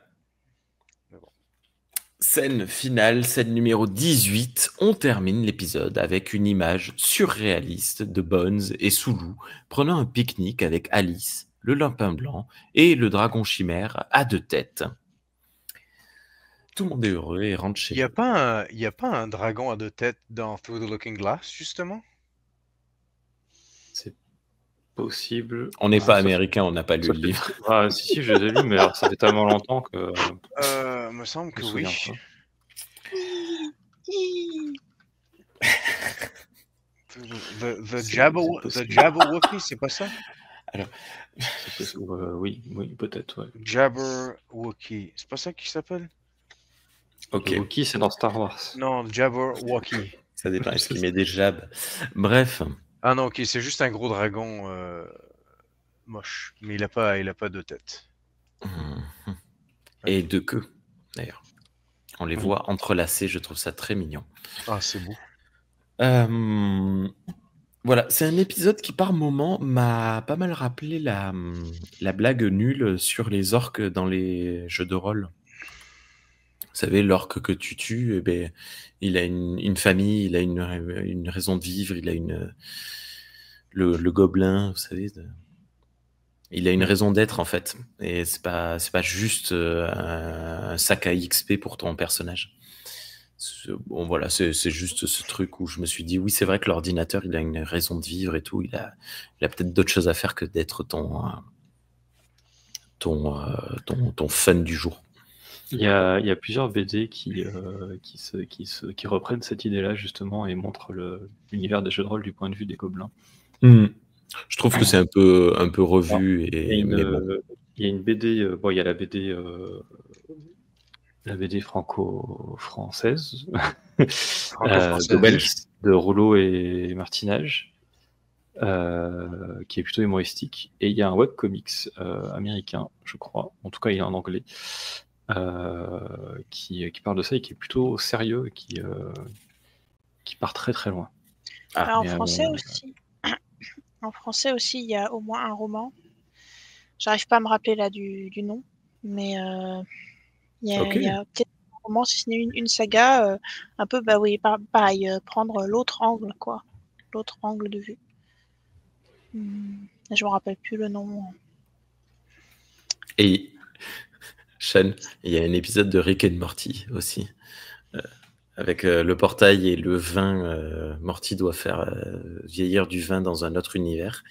Scène finale, scène numéro 18. On termine l'épisode avec une image surréaliste de Bones et Sulu prenant un pique-nique avec Alice, le lapin blanc et le dragon chimère à 2 têtes. Tout le monde est heureux et rentre chez lui. Il n'y a pas un dragon à 2 têtes dans Through the Looking Glass, justement? C'est possible. On n'est pas américain, on n'a pas lu le livre. Ah, si, je les ai lus, mais alors ça fait tellement longtemps que... me semble que oui. The Jabberwocky, c'est pas ça? Alors, oui, peut-être. Ouais. Jabberwocky, c'est pas ça qui s'appelle? Ok. Wookie, c'est dans Star Wars. Non, Jabberwocky. Ça dépend, est-ce qu'il met des jabs? Bref. Ah non, ok, c'est juste un gros dragon moche, mais il a pas de tête. Et de queue, d'ailleurs. On les voit entrelacés, je trouve ça très mignon. Ah, c'est beau. Voilà, c'est un épisode qui par moment m'a pas mal rappelé la blague nulle sur les orques dans les jeux de rôle. Vous savez, l'orque que tu tues, eh ben, il a une famille, il a une raison de vivre, il a le gobelin, vous savez, il a une raison d'être en fait, et c'est pas juste un sac à XP pour ton personnage. Bon voilà, c'est juste ce truc où je me suis dit oui, c'est vrai que l'ordinateur il a une raison de vivre et tout, il a peut-être d'autres choses à faire que d'être ton fun du jour. Il y a plusieurs BD qui reprennent cette idée-là justement et montrent l'univers des jeux de rôle du point de vue des gobelins. Je trouve que c'est un peu revu. Il y a une BD, il y a la BD franco-française, de Rouleau et Martinage, qui est plutôt humoristique. Et il y a un webcomics américain, je crois, en tout cas il est en anglais, qui parle de ça et qui est plutôt sérieux, qui part très très loin. En français aussi. En français aussi, il y a au moins un roman. J'arrive pas à me rappeler là du nom, mais il y a peut-être un roman, si ce n'est une saga, un peu, pareil, prendre l'autre angle, quoi. L'autre angle de vue. Je me rappelle plus le nom. Et Sean, il y a un épisode de Rick and Morty aussi. Avec le portail et le vin, Morty doit faire vieillir du vin dans un autre univers.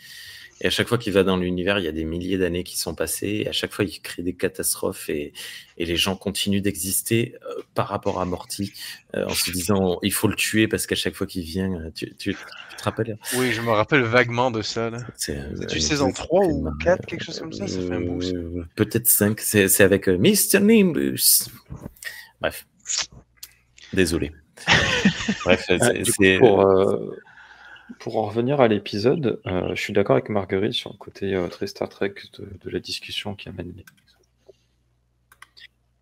Et à chaque fois qu'il va dans l'univers, il y a des milliers d'années qui sont passées. Et à chaque fois, il crée des catastrophes et les gens continuent d'exister par rapport à Morty en se disant il faut le tuer parce qu'à chaque fois qu'il vient, tu te rappelles? Oui, je me rappelle vaguement de ça. C'est saison 3 ou 4, quelque chose comme ça? Ça fait un bout. Peut-être 5. C'est avec Mr. Nimbus. Bref. Désolé. Bref, pour en revenir à l'épisode, je suis d'accord avec Marguerite sur le côté très Star Trek de la discussion qui amène les...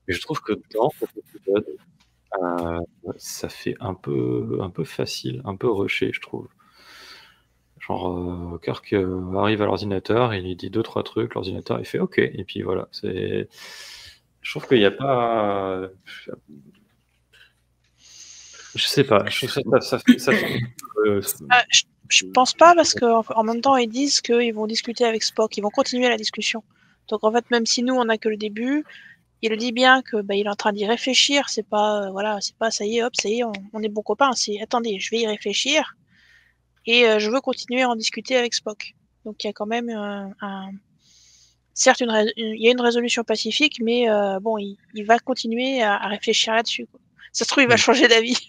Et je trouve que dans cet épisode, ça fait un peu facile, un peu rushé, je trouve. Genre, Kirk arrive à l'ordinateur, il dit 2-3 trucs, l'ordinateur il fait OK, et puis voilà. Je trouve qu'il n'y a pas... Je sais pas, je trouve ça fait je pense pas parce qu'en même temps ils disent qu'ils vont discuter avec Spock, ils vont continuer la discussion. Donc en fait même si nous on n'a que le début, il dit bien que il est en train d'y réfléchir, c'est pas c'est pas ça y est hop ça y est on est bons copains, c'est attendez je vais y réfléchir et je veux continuer à en discuter avec Spock. Donc il y a quand même certes il y a une résolution pacifique mais il va continuer à réfléchir là-dessus quoi. Ça se trouve il va changer d'avis.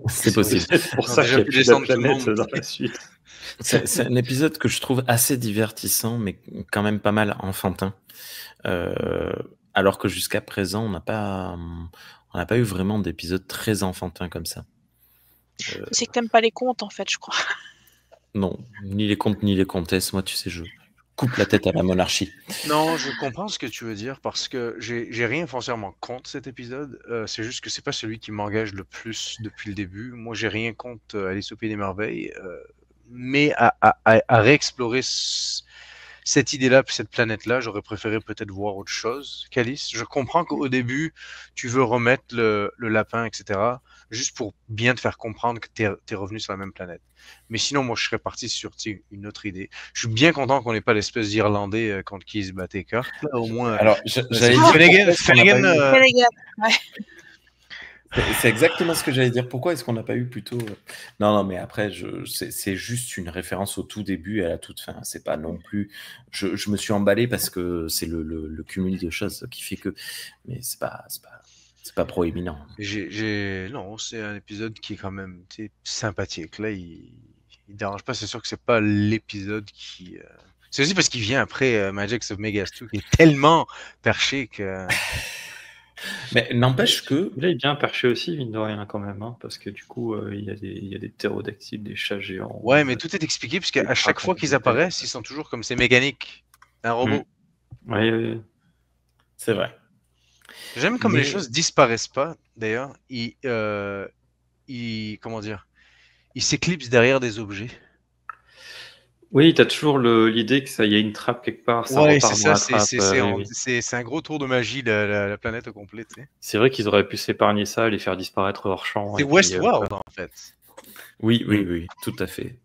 C'est possible. C'est pour ça qu'il y a plus de planète dans la suite. C'est un épisode que je trouve assez divertissant, mais quand même pas mal enfantin. Alors que jusqu'à présent, on n'a pas eu vraiment d'épisode très enfantin comme ça. C'est que t'aimes pas les contes, en fait, je crois. Non, ni les contes ni les comtesses. Moi, tu sais, je coupe la tête à la monarchie. Non, je comprends ce que tu veux dire parce que j'ai rien foncièrement contre cet épisode. C'est juste que c'est pas celui qui m'engage le plus depuis le début. Moi, j'ai rien contre Alice au Pays des Merveilles, mais à réexplorer cette idée-là, puis cette planète-là, j'aurais préféré peut-être voir autre chose qu'Alice. Je comprends qu'au début, tu veux remettre le lapin, etc., juste pour bien te faire comprendre que t'es revenu sur la même planète. Mais sinon, moi, je serais parti sur une autre idée. Je suis bien content qu'on n'ait pas l'espèce d'Irlandais contre qui il se battait Kirk. Là, au moins. Alors, j'allais dire Finnegan, ouais. C'est exactement ce que j'allais dire. Pourquoi est-ce qu'on n'a pas eu plutôt... Non, mais après, c'est juste une référence au tout début et à la toute fin. C'est pas non plus... Je me suis emballé parce que c'est le cumul de choses qui fait que... Mais c'est pas proéminent. Non, c'est un épisode qui est quand même sympathique. Là, il dérange pas. C'est sûr que c'est pas l'épisode qui... C'est aussi parce qu'il vient après Magics of Megas 2, qui est tellement perché que... Mais n'empêche que... Là, il est bien perché aussi, mine de rien, quand même, hein, parce que du coup, il y a des ptérodactyles, des chats géants. Ouais, mais tout est expliqué, puisqu'à chaque fois qu'ils apparaissent, ils sont toujours comme c'est mécanique. Un robot. Oui. C'est vrai. J'aime comme les choses disparaissent pas, d'ailleurs. Comment dire, ils s'éclipsent derrière des objets. Oui, tu as toujours l'idée que y a une trappe quelque part, ça repart dans la trappe. C'est un gros tour de magie, la planète au complet. Tu sais. C'est vrai qu'ils auraient pu s'épargner ça, les faire disparaître hors champ. C'est Westworld, en fait. Oui, tout à fait.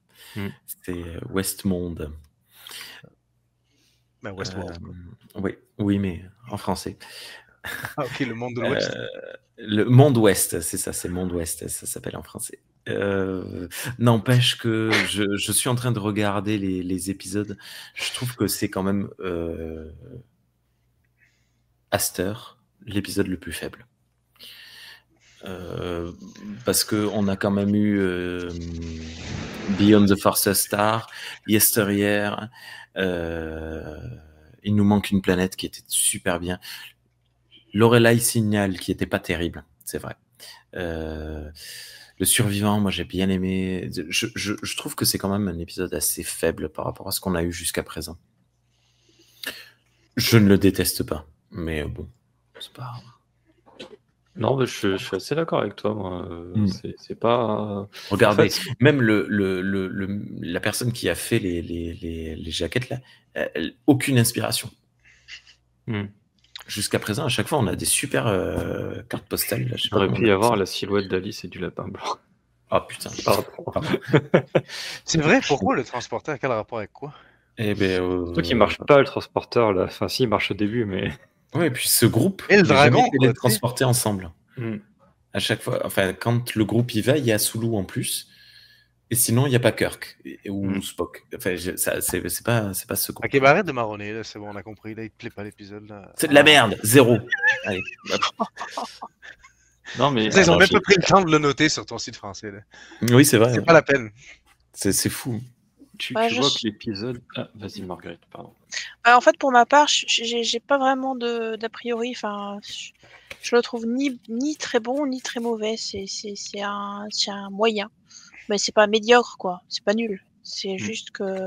C'est Westmonde. Ben, Westworld. Oui, mais en français. Ah, ok, le monde de l'Ouest. Le monde Ouest, c'est ça, c'est monde Ouest, ça s'appelle en français. N'empêche que je suis en train de regarder les épisodes. Je trouve que c'est quand même Aster, l'épisode le plus faible. Parce qu'on a quand même eu Beyond the Force Star, Yesteryear, il nous manque une planète qui était super bien. Lorelai Signal qui était pas terrible, c'est vrai. Le survivant, moi j'ai bien aimé. Je trouve que c'est quand même un épisode assez faible par rapport à ce qu'on a eu jusqu'à présent. Je ne le déteste pas, mais bon, c'est pas. Non, mais je suis assez d'accord avec toi. Moi. C'est pas. Regardez, en fait, même la personne qui a fait les jaquettes là, aucune inspiration. Jusqu'à présent, à chaque fois, on a des super cartes postales. Là, il aurait pu y avoir la silhouette d'Alice et du lapin blanc. Oh putain. C'est vrai, pourquoi le transporteur? Quel rapport avec quoi? Surtout qu'il marche pas le transporteur là. Enfin, si, il marche au début, mais. Ouais, et puis ce groupe, et le dragon, les transporter ensemble. À chaque fois, enfin, quand le groupe y va, il y a Sulu en plus. Et sinon, il n'y a pas Kirk ou Spock. Enfin, c'est pas ce groupe. Ok, bah arrête de marronner, là, c'est bon, on a compris. Là, il te plaît pas l'épisode. C'est de la merde, 0. Allez. Non, mais. Ils ont même pas pris le temps de le noter sur ton site français. Là. Oui, c'est vrai. C'est pas la peine. C'est fou. Tu vois que l'épisode. Ah, vas-y, Marguerite, pardon. En fait, pour ma part, j'ai pas vraiment d'a priori. Enfin, je le trouve ni très bon ni très mauvais. C'est un moyen. Mais c'est pas médiocre, quoi. C'est pas nul. C'est juste que.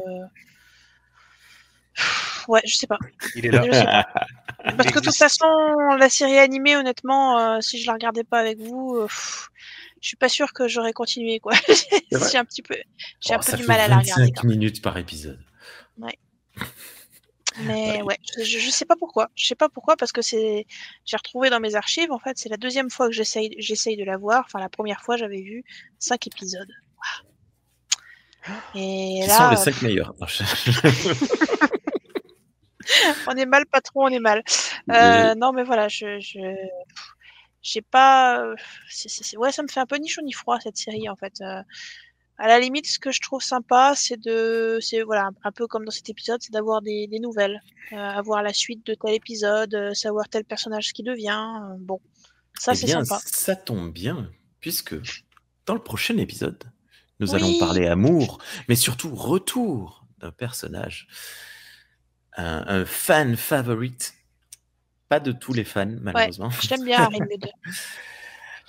Ouais, je sais pas. Il est là. Je sais pas. Parce que de toute façon, la série animée, honnêtement, si je la regardais pas avec vous, je suis pas sûre que j'aurais continué, quoi. J'ai un peu du mal à la regarder. 25 minutes par épisode. Ouais. Mais ouais, je sais pas pourquoi. Je sais pas pourquoi, parce que j'ai retrouvé dans mes archives, en fait, c'est la deuxième fois que j'essaye de la voir. Enfin, la première fois, j'avais vu 5 épisodes. Et qui là, sont les 5 meilleurs. On est mal, patron, on est mal. Non, mais voilà, j'ai pas. Ouais, ça me fait un peu ni chaud ni froid cette série en fait. À la limite, ce que je trouve sympa, c'est voilà, un peu comme dans cet épisode, c'est d'avoir des nouvelles, avoir la suite de tel épisode, savoir tel personnage ce qui devient. Bon, ça c'est sympa. Ça tombe bien, puisque dans le prochain épisode, nous allons parler amour, mais surtout retour d'un personnage, un fan favorite, pas de tous les fans malheureusement. Ouais, je l'aime bien, Arimud.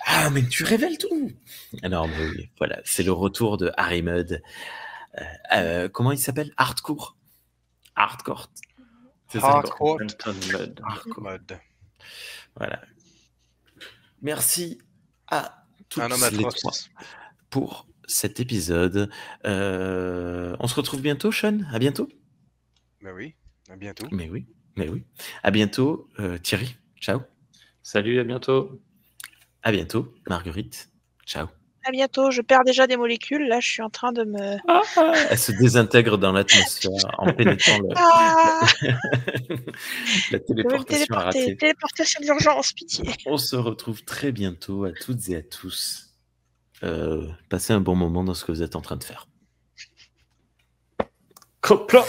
Ah, mais tu révèles tout. Alors oui, voilà, c'est le retour de Arimud. Comment il s'appelle? Hardcore. Hardcore. Voilà. Merci à tous les trois pour cet épisode. On se retrouve bientôt, Sean. À bientôt. Ben oui, à bientôt. Mais oui. À bientôt, Thierry. Ciao. Salut, à bientôt. À bientôt, Marguerite. Ciao. À bientôt. Je perds déjà des molécules. Là, je suis en train de me. Elle se désintègre dans l'atmosphère en pénétrant la téléportation ratée. Téléportation d'urgence, pitié. On se retrouve très bientôt à toutes et à tous. Passez un bon moment dans ce que vous êtes en train de faire. Copla.